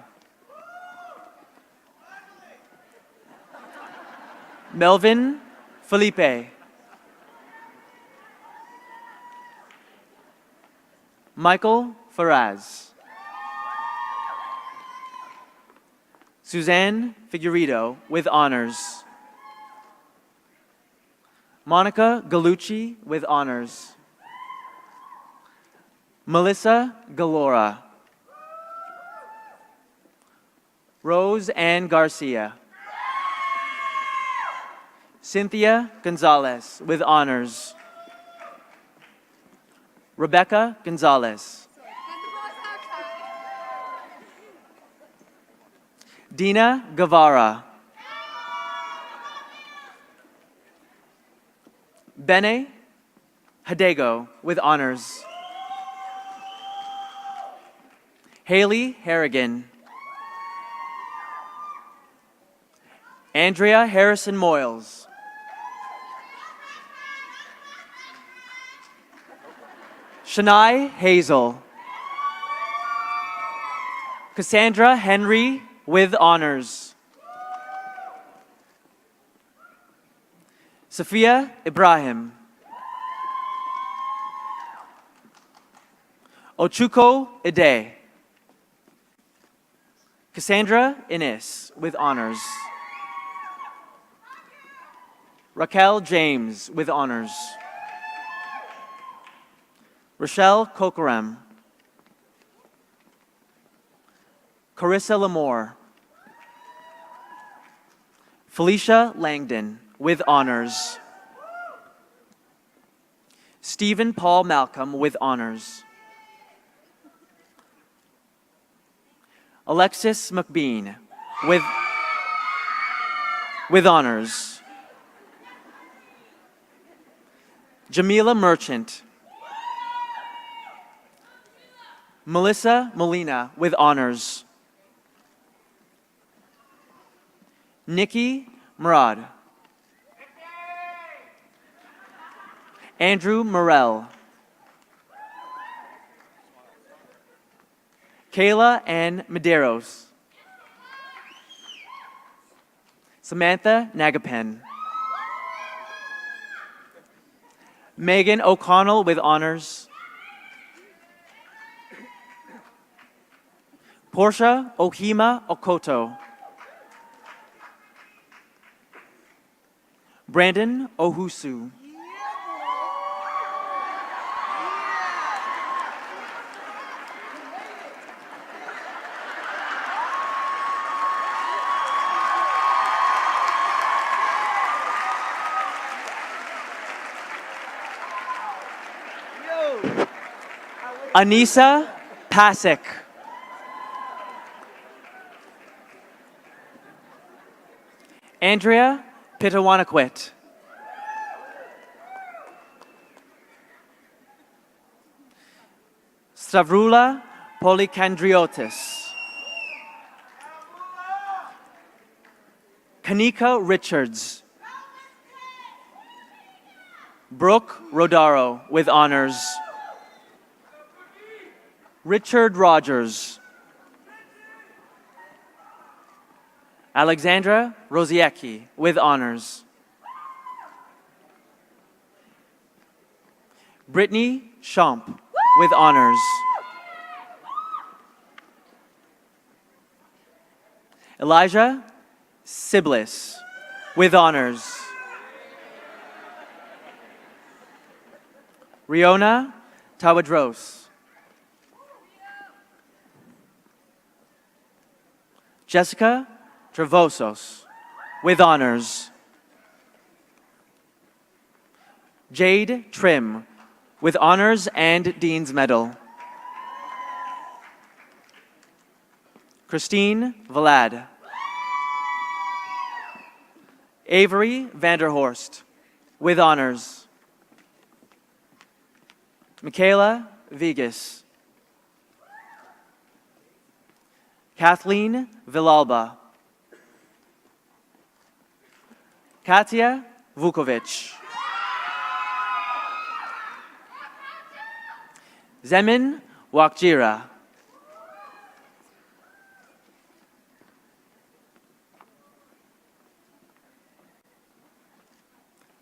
Speaker 6: Melvin Felipe. Michael Faraz. Suzanne Figueredo with honors. Monica Galucci with honors. Melissa Galora. Rose Ann Garcia. Cynthia Gonzalez with honors. Rebecca Gonzalez. Dina Guevara. Bene Hidego with honors. Haley Harrigan. Andrea Harrison Moyles. Shania Hazel. Cassandra Henry with honors. Sophia Ibrahim. Ochuko Ide. Cassandra Innes with honors. Raquel James with honors. Rochelle Kokoram. Carissa Lamore. Felicia Langdon with honors. Stephen Paul Malcolm with honors. Alexis McBean with honors. Jamila Merchant. Melissa Molina with honors. Nikki Murad. Andrew Morell. Kayla Ann Medeiros. Samantha Nagapen. Megan O'Connell with honors. Portia Ohima Okoto. Brandon Ohusu. Anissa Pasek. Andrea Pitawanakwit. Stavrula Polikandriotis. Kanika Richards. Brooke Rodaro with honors. Richard Rogers. Alexandra Rosiecki with honors. Brittany Champ with honors. Elijah Siblis with honors. Riona Tawadros. Jessica Travosos with honors. Jade Trim with honors and Dean's Medal. Christine Vlad. Avery Vanderhorst with honors. Michaela Vigas. Kathleen Villalba. Katia Vukovic. Zemin Wakjira.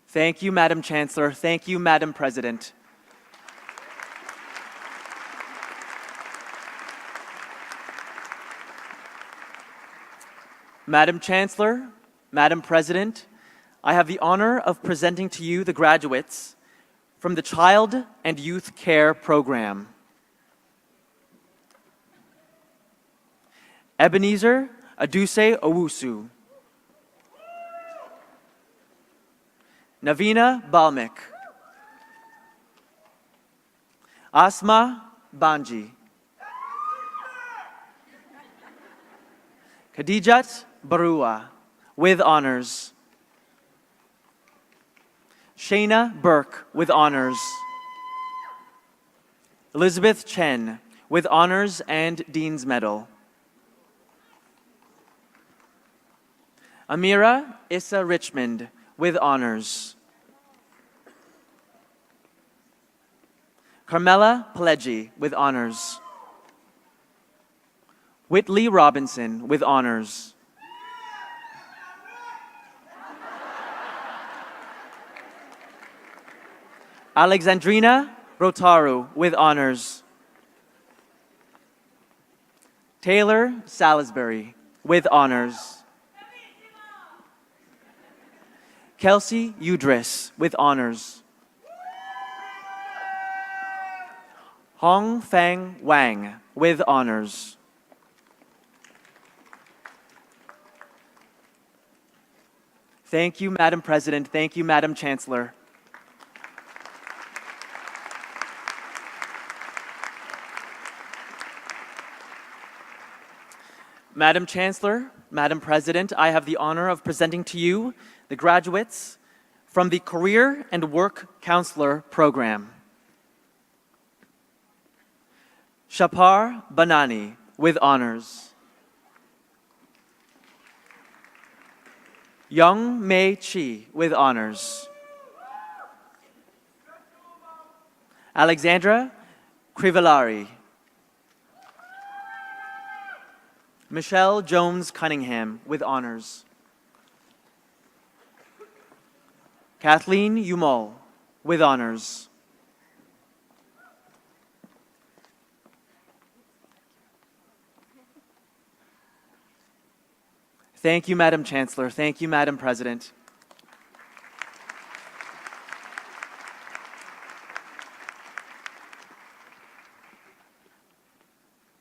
Speaker 6: Thank you, Madam Chancellor. Thank you, Madam President. Madam Chancellor, Madam President, I have the honor of presenting to you the graduates from the Child and Youth Care Program. Ebenezer Aduse Owusu. Navina Balmik. Asma Banji. Khadijat Barua with honors. Shayna Burke with honors. Elizabeth Chen with honors and Dean's Medal. Amira Issa Richmond with honors. Carmela Pileggi with honors. Whitley Robinson with honors. Alexandrina Rotaru with honors. Taylor Salisbury with honors. Kelsey Udris with honors. Hong Fang Wang with honors. Thank you, Madam President. Thank you, Madam Chancellor. Madam Chancellor, Madam President, I have the honor of presenting to you the graduates from the Career and Work Counselor Program. Shapar Banani with honors. Young Mei Chi with honors. Alexandra Crivellari. Michelle Jones Cunningham with honors. Kathleen Umol with honors. Thank you, Madam Chancellor. Thank you, Madam President.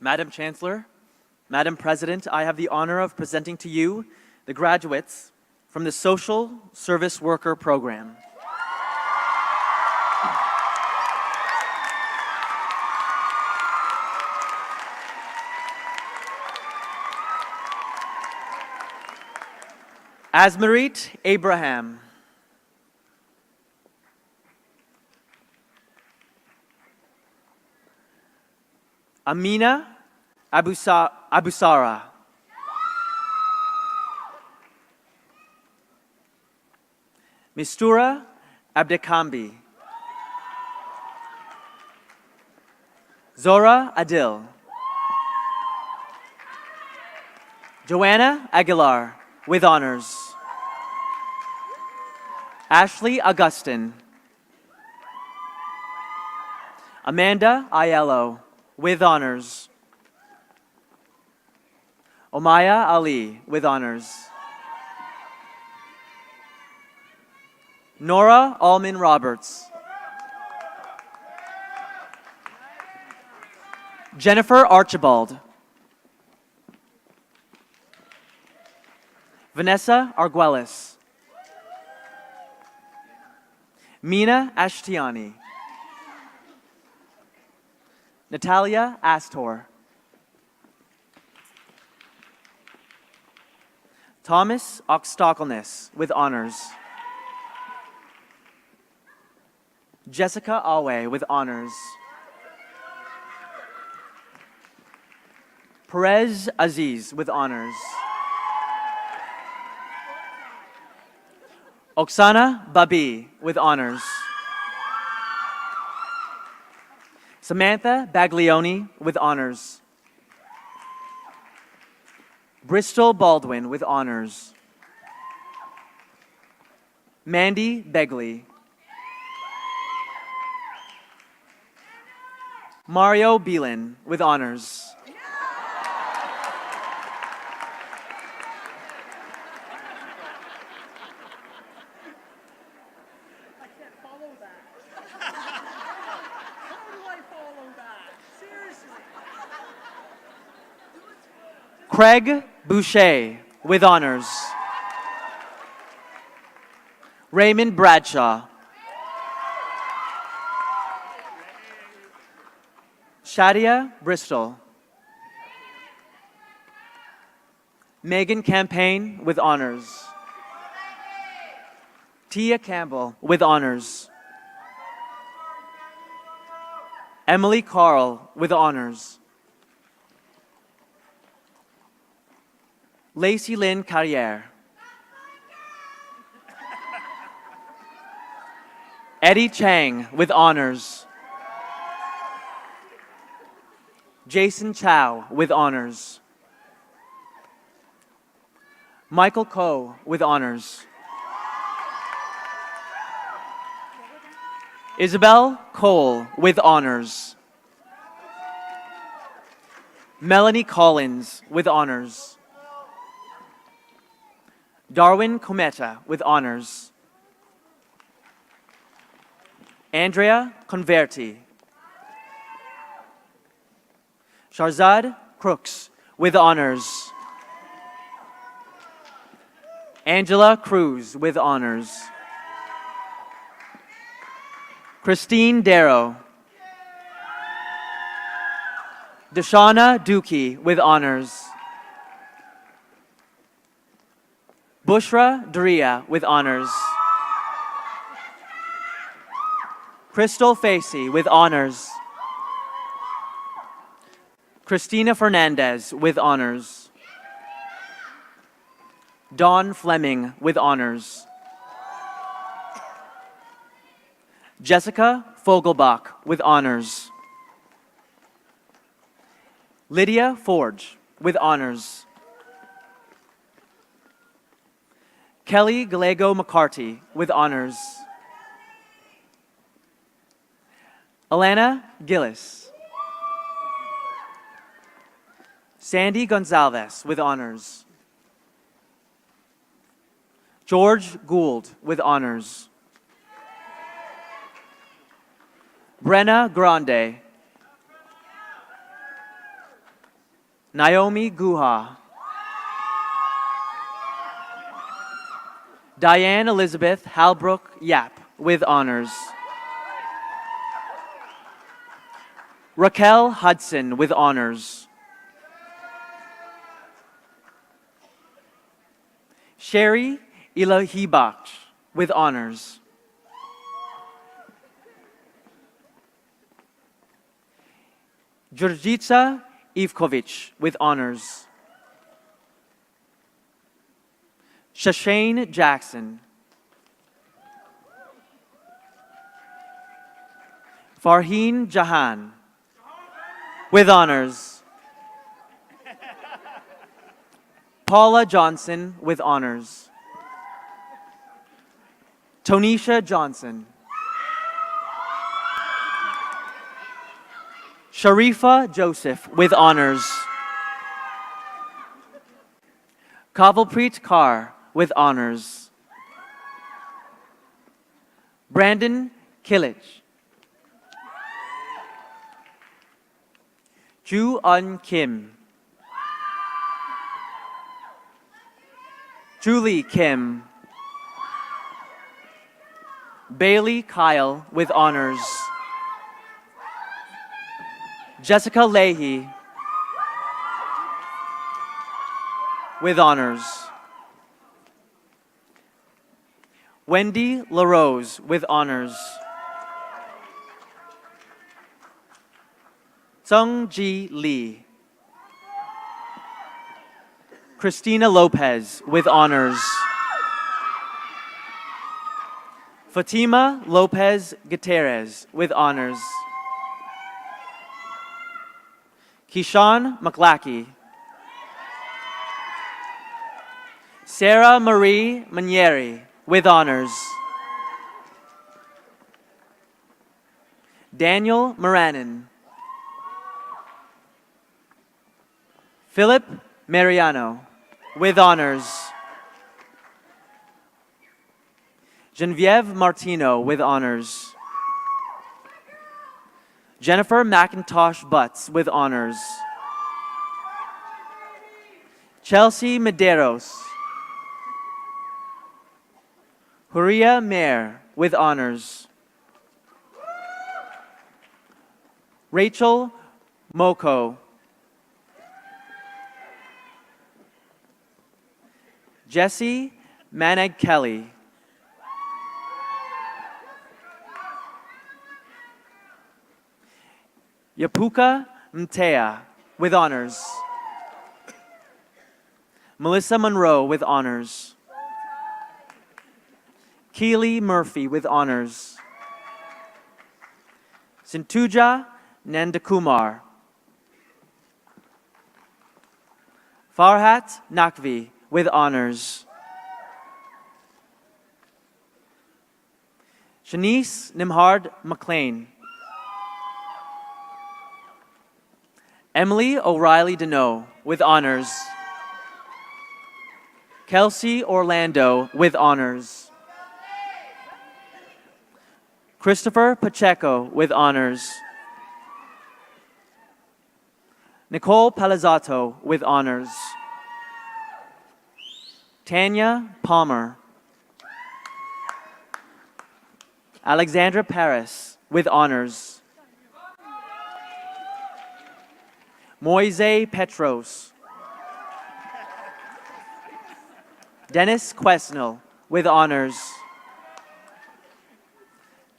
Speaker 6: Madam Chancellor, Madam President, I have the honor of presenting to you the graduates from the Social Service Worker Program. Asmarit Abraham. Amina Abusara. Mistura Abdekambi. Zora Adil. Joanna Aguilar, with honors. Ashley Augustin. Amanda Aiello, with honors. Omaya Ali, with honors. Nora Allman Roberts. Jennifer Archibald. Vanessa Arguelles. Mina Ashtiani. Natalia Astor. Thomas Oxtokelness, with honors. Jessica Awe, with honors. Perez Aziz, with honors. Oksana Babi, with honors. Samantha Baglioni, with honors. Bristol Baldwin, with honors. Mandy Begley. Mario Beelan, with honors. Craig Boucher, with honors. Raymond Bradshaw. Shadia Bristol. Megan Campaign, with honors. Tia Campbell, with honors. Emily Carl, with honors. Lacey Lynn Carriere. Eddie Chang, with honors. Jason Chow, with honors. Michael Coe, with honors. Isabel Cole, with honors. Melanie Collins, with honors. Darwin Cometa, with honors. Andrea Converti. Sharzad Crooks, with honors. Angela Cruz, with honors. Christine Darrow. Deshauna Dookie, with honors. Bushra Daria, with honors. Crystal Facey, with honors. Christina Fernandez, with honors. Dawn Fleming, with honors. Jessica Fogelbach, with honors. Lydia Forge, with honors. Kelly Gallego McCarty, with honors. Alana Gillis. Sandy Gonzalez, with honors. George Gould with honors. Brenna Grande. Naomi Guha. Diane Elizabeth Halbrook Yap with honors. Raquel Hudson with honors. Sherry Ilahibach with honors. Georgica Ivkovic with honors. Shashane Jackson. Farheen Jahan with honors. Paula Johnson with honors. Tonisha Johnson. Sharifa Joseph with honors. Kavalpreet Kaur with honors. Brandon Killich. Ju Un Kim. Julie Kim. Bailey Kyle with honors. Jessica Leahy with honors. Wendy LaRose with honors. Sung Ji Lee. Christina Lopez with honors. Fatima Lopez Gutierrez with honors. Keyshawn McLackey. Sarah Marie Manieri with honors. Daniel Moranin. Philip Mariano with honors. Genevieve Martino with honors. Jennifer McIntosh Butts with honors. Chelsea Medeiros. Huria Mayer with honors. Rachel Moko. Jesse Maneg Kelly. Yapuka Mtea with honors. Melissa Monroe with honors. Keely Murphy with honors. Sintuja Nandakumar. Farhat Nakvi with honors. Shanice Nimhard McLean. Emily O'Reilly Deneau with honors. Kelsey Orlando with honors. Christopher Pacheco with honors. Nicole Palazzato with honors. Tanya Palmer. Alexandra Paris with honors. Moise Petros. Dennis Quesnel with honors.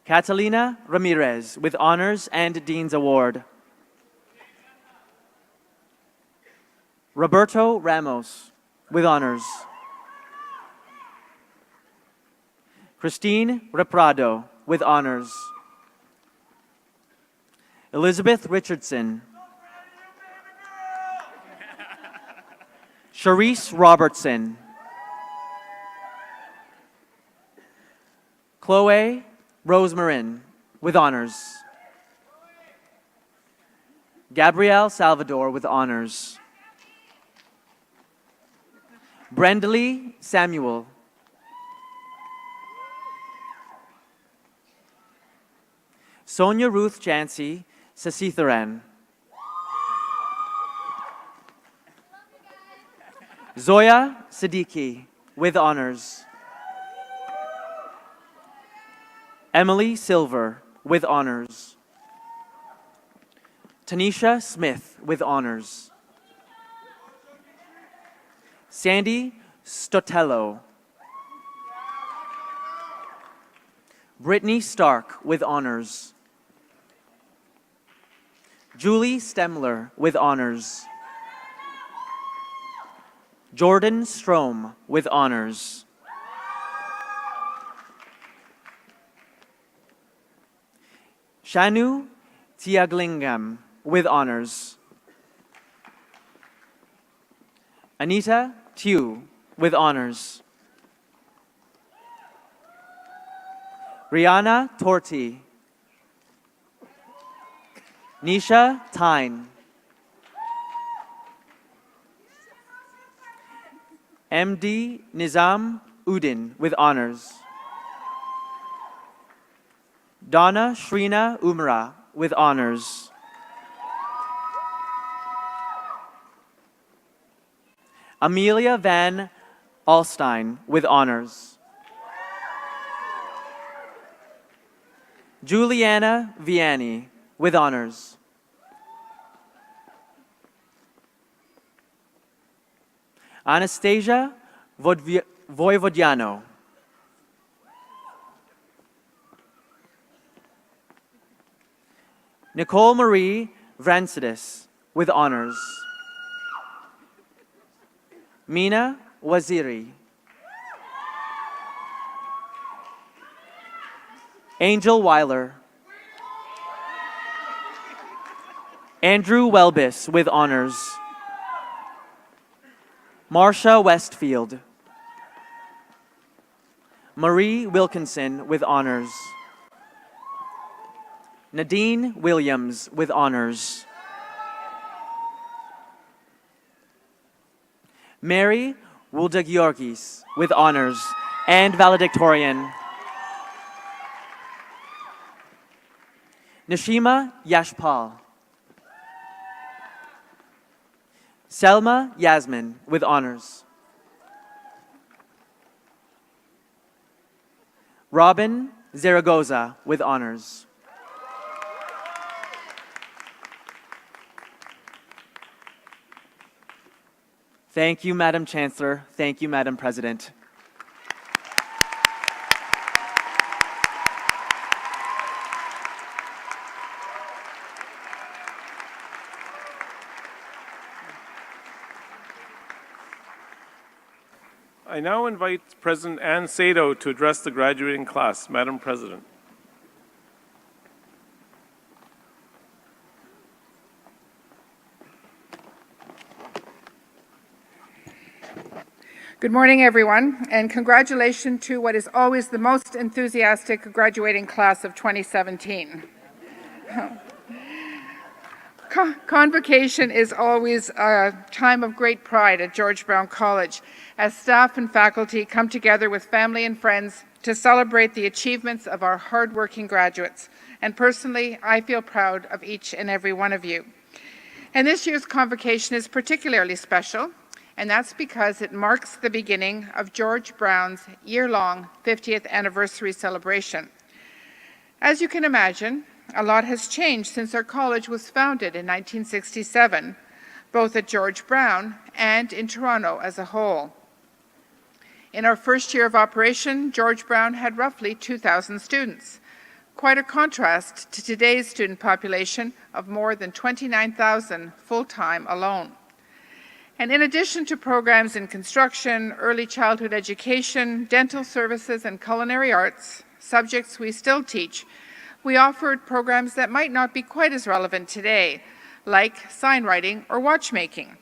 Speaker 6: Catalina Ramirez with honors and Dean's Award. Roberto Ramos with honors. Christine Reprado with honors. Elizabeth Richardson. Sharice Robertson. Chloe Rosemarin with honors. Gabrielle Salvador with honors. Brendley Samuel. Sonia Ruth Jancy, Sasitharan. Zoya Siddiqui, with honors. Emily Silver, with honors. Tanisha Smith, with honors. Sandy Stotello. Brittany Stark, with honors. Julie Stemler, with honors. Jordan Strom, with honors. Shanu Tiaglingam, with honors. Anita Tew, with honors. Rihanna Torti. Nisha Tyne. MD Nizam Udin, with honors. Donna Shrina Umra, with honors. Amelia Van Alstein, with honors. Juliana Vianney, with honors. Anastasia Voivodiano. Nicole Marie Vransidis, with honors. Mina Waziri. Angel Weiler. Andrew Welbis, with honors. Marsha Westfield. Marie Wilkinson, with honors. Nadine Williams, with honors. Mary Wulda-Georgis, with honors and valedictorian. Nishima Yashpal. Selma Yasmin, with honors. Robin Zaragoza, with honors. Thank you, Madam Chancellor. Thank you, Madam President.
Speaker 1: I now invite President Ann Sado to address the graduating class. Madam President.
Speaker 7: Good morning, everyone, and congratulations to what is always the most enthusiastic graduating class of 2017. Convocation is always a time of great pride at George Brown College as staff and faculty come together with family and friends to celebrate the achievements of our hardworking graduates. And personally, I feel proud of each and every one of you. And this year's convocation is particularly special, and that's because it marks the beginning of George Brown's year-long 50th anniversary celebration. As you can imagine, a lot has changed since our college was founded in 1967, both at George Brown and in Toronto as a whole. In our first year of operation, George Brown had roughly 2,000 students, quite a contrast to today's student population of more than 29,000 full-time alone. And in addition to programs in construction, early childhood education, dental services, and culinary arts, subjects we still teach, we offered programs that might not be quite as relevant today, like sign writing or watchmaking.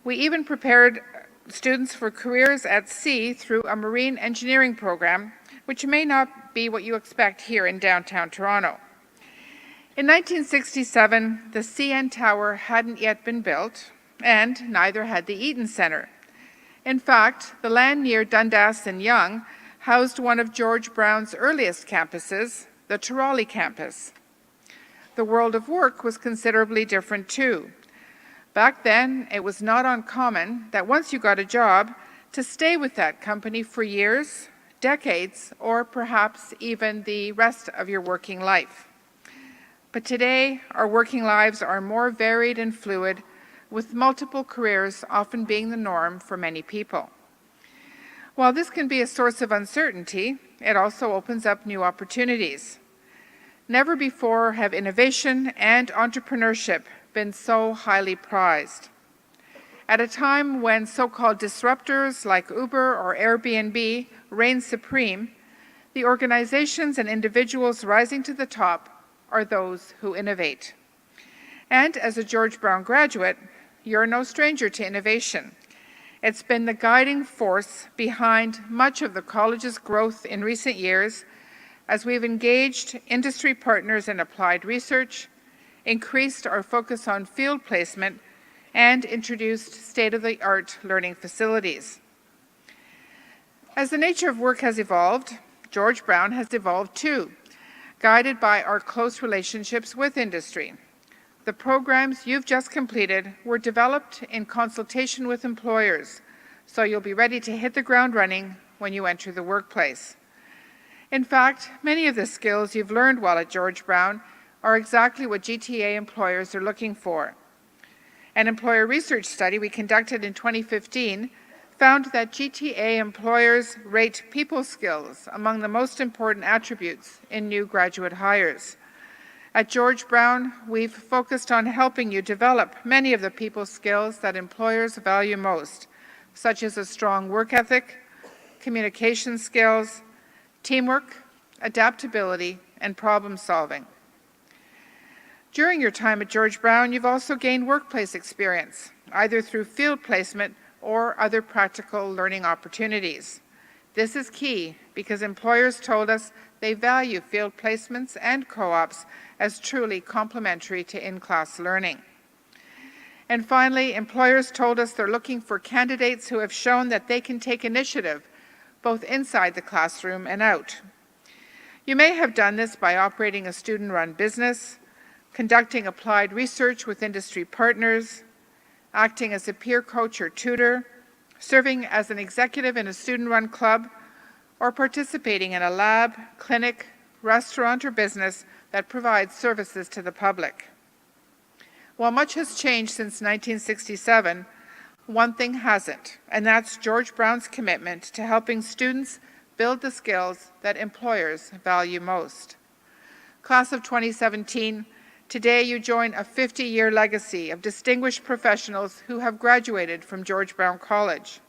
Speaker 7: We even prepared students for careers at sea through a marine engineering program, which may not be what you expect here in downtown Toronto. In 1967, the CN Tower hadn't yet been built, and neither had the Eaton Centre. In fact, the land near Dundas and Yonge housed one of George Brown's earliest campuses, the Tirali campus. the world of work was considerably different too. Back then, it was not uncommon that once you got a job, to stay with that company for years, decades, or perhaps even the rest of your working life. But today, our working lives are more varied and fluid, with multiple careers often being the norm for many people. While this can be a source of uncertainty, it also opens up new opportunities. Never before have innovation and entrepreneurship been so highly prized. At a time when so-called disruptors like Uber or Airbnb reign supreme, the organizations and individuals rising to the top are those who innovate. And as a George Brown graduate, you're no stranger to innovation. It's been the guiding force behind much of the college's growth in recent years as we've engaged industry partners in applied research, increased our focus on field placement, and introduced state-of-the-art learning facilities. As the nature of work has evolved, George Brown has evolved too, guided by our close relationships with industry. The programs you've just completed were developed in consultation with employers, so you'll be ready to hit the ground running when you enter the workplace. In fact, many of the skills you've learned while at George Brown are exactly what GTA employers are looking for. An employer research study we conducted in 2015 found that GTA employers rate people skills among the most important attributes in new graduate hires. At George Brown, we've focused on helping you develop many of the people skills that employers value most, such as a strong work ethic, communication skills, teamwork, adaptability, and problem solving. During your time at George Brown, you've also gained workplace experience, either through field placement or other practical learning opportunities. This is key because employers told us they value field placements and co-ops as truly complementary to in-class learning. And finally, employers told us they're looking for candidates who have shown that they can take initiative both inside the classroom and out. You may have done this by operating a student-run business, conducting applied research with industry partners, acting as a peer coach or tutor, serving as an executive in a student-run club, or participating in a lab, clinic, restaurant, or business that provides services to the public. While much has changed since 1967, one thing hasn't, and that's George Brown's commitment to helping students build the skills that employers value most. Class of 2017, today you join a 50-year legacy of distinguished professionals who have graduated from George Brown College.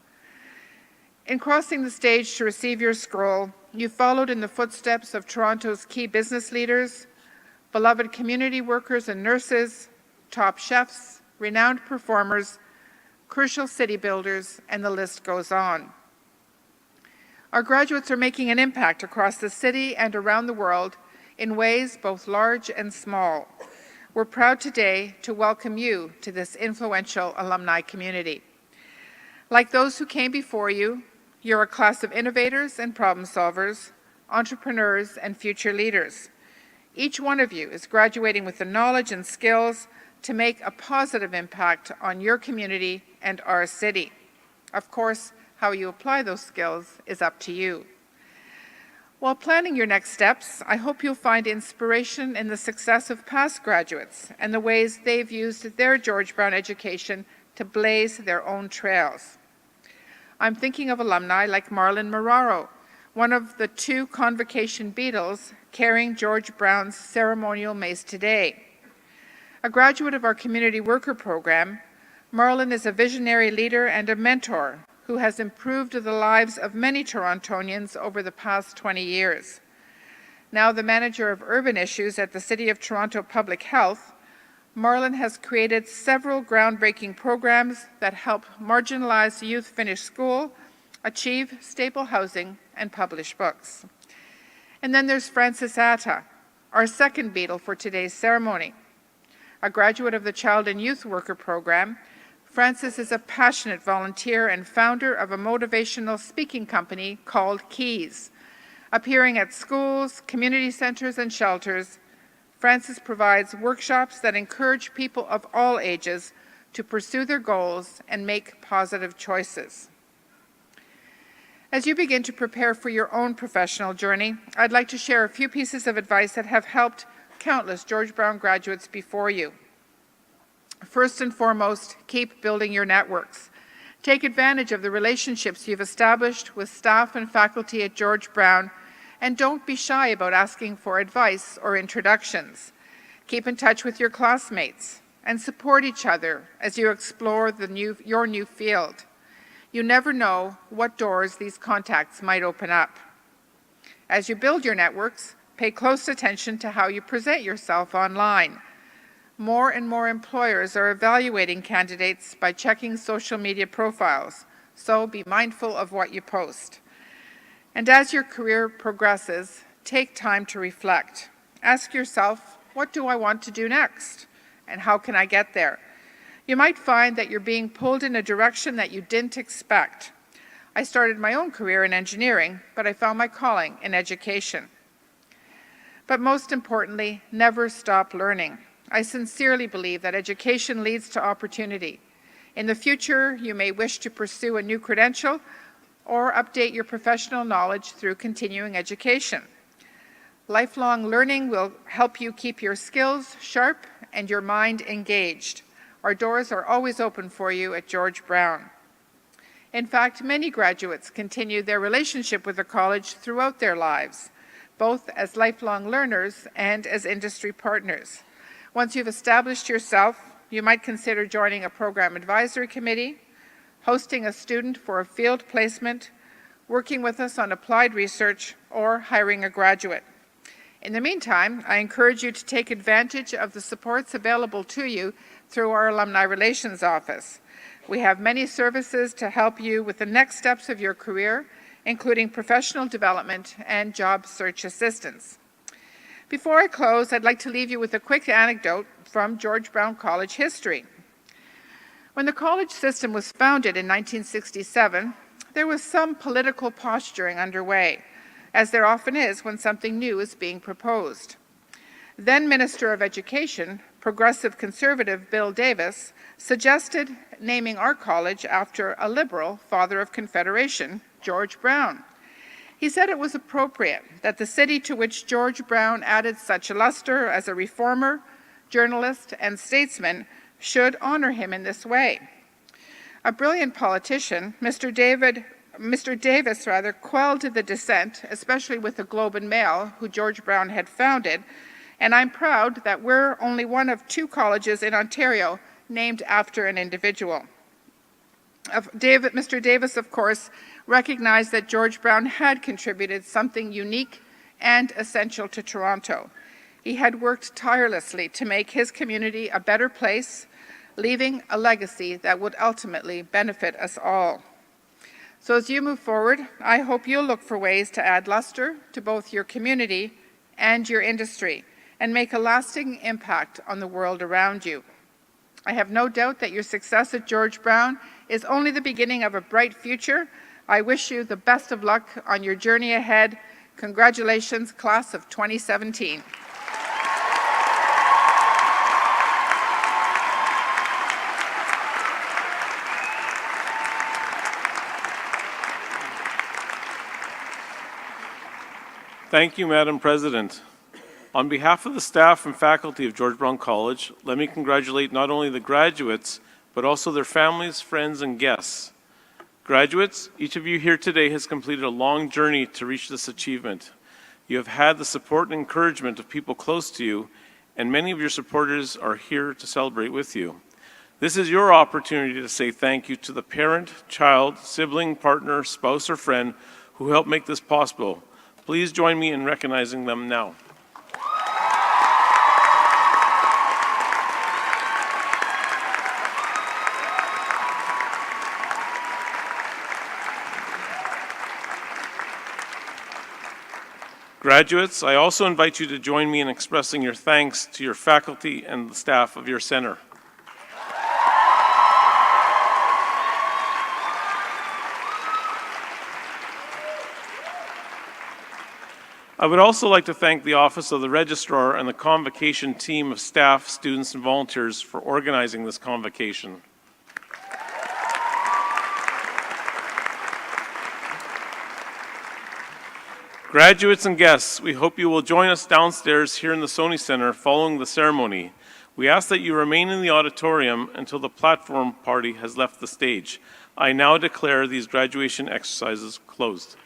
Speaker 7: In crossing the stage to receive your scroll, you followed in the footsteps of Toronto's key business leaders, beloved community workers and nurses, top chefs, renowned performers, crucial city builders, and the list goes on. Our graduates are making an impact across the city and around the world in ways both large and small. We're proud today to welcome you to this influential alumni community. Like those who came before you, you're a class of innovators and problem solvers, entrepreneurs, and future leaders. Each one of you is graduating with the knowledge and skills to make a positive impact on your community and our city. Of course, how you apply those skills is up to you. While planning your next steps, I hope you'll find inspiration in the success of past graduates and the ways they've used their George Brown education to blaze their own trails. I'm thinking of alumni like Marlon Marraro, one of the 2 Convocation Beatles carrying George Brown's ceremonial mace today. A graduate of our community worker program, Marlon is a visionary leader and a mentor who has improved the lives of many Torontonians over the past 20 years. Now the manager of urban issues at the City of Toronto Public Health, Marlon has created several groundbreaking programs that help marginalized youth finish school, achieve stable housing, and publish books. And then there's Francis Atta, our second Beatle for today's ceremony. A graduate of the Child and Youth Worker program, Francis is a passionate volunteer and founder of a motivational speaking company called Keys. Appearing at schools, community centers, and shelters, Francis provides workshops that encourage people of all ages to pursue their goals and make positive choices. As you begin to prepare for your own professional journey, I'd like to share a few pieces of advice that have helped countless George Brown graduates before you. First and foremost, keep building your networks. Take advantage of the relationships you've established with staff and faculty at George Brown, and don't be shy about asking for advice or introductions. Keep in touch with your classmates and support each other as you explore your new field. You never know what doors these contacts might open up. As you build your networks, pay close attention to how you present yourself online. More and more employers are evaluating candidates by checking social media profiles, so be mindful of what you post. And as your career progresses, take time to reflect. Ask yourself, what do I want to do next? And how can I get there? You might find that you're being pulled in a direction that you didn't expect. I started my own career in engineering, but I found my calling in education. But most importantly, never stop learning. I sincerely believe that education leads to opportunity. In the future, you may wish to pursue a new credential or update your professional knowledge through continuing education. Lifelong learning will help you keep your skills sharp and your mind engaged. Our doors are always open for you at George Brown. In fact, many graduates continue their relationship with the college throughout their lives, both as lifelong learners and as industry partners. Once you've established yourself, you might consider joining a program advisory committee, hosting a student for a field placement, working with us on applied research, or hiring a graduate. In the meantime, I encourage you to take advantage of the supports available to you through our Alumni Relations Office. We have many services to help you with the next steps of your career, including professional development and job search assistance. Before I close, I'd like to leave you with a quick anecdote from George Brown College history. When the college system was founded in 1967, there was some political posturing underway, as there often is when something new is being proposed. Then Minister of Education, progressive conservative Bill Davis, suggested naming our college after a liberal father of Confederation, George Brown. He said it was appropriate that the city to which George Brown added such a luster as a reformer, journalist, and statesman should honor him in this way. A brilliant politician, Mr. Davis quelled the dissent, especially with the Globe and Mail, who George Brown had founded, and I'm proud that we're only one of 2 colleges in Ontario named after an individual. Mr. Davis, of course, recognized that George Brown had contributed something unique and essential to Toronto. He had worked tirelessly to make his community a better place, leaving a legacy that would ultimately benefit us all. So as you move forward, I hope you'll look for ways to add luster to both your community and your industry and make a lasting impact on the world around you. I have no doubt that your success at George Brown is only the beginning of a bright future. I wish you the best of luck on your journey ahead. Congratulations, class of 2017.
Speaker 1: Thank you, Madam President. On behalf of the staff and faculty of George Brown College, let me congratulate not only the graduates, but also their families, friends, and guests. Graduates, each of you here today has completed a long journey to reach this achievement. You have had the support and encouragement of people close to you, and many of your supporters are here to celebrate with you. This is your opportunity to say thank you to the parent, child, sibling, partner, spouse, or friend who helped make this possible. Please join me in recognizing them now. Graduates, I also invite you to join me in expressing your thanks to your faculty and the staff of your center. I would also like to thank the Office of the Registrar and the Convocation team of staff, students, and volunteers for organizing this convocation. Graduates and guests, we hope you will join us downstairs here in the Sony Center following the ceremony. We ask that you remain in the auditorium until the platform party has left the stage. I now declare these graduation exercises closed.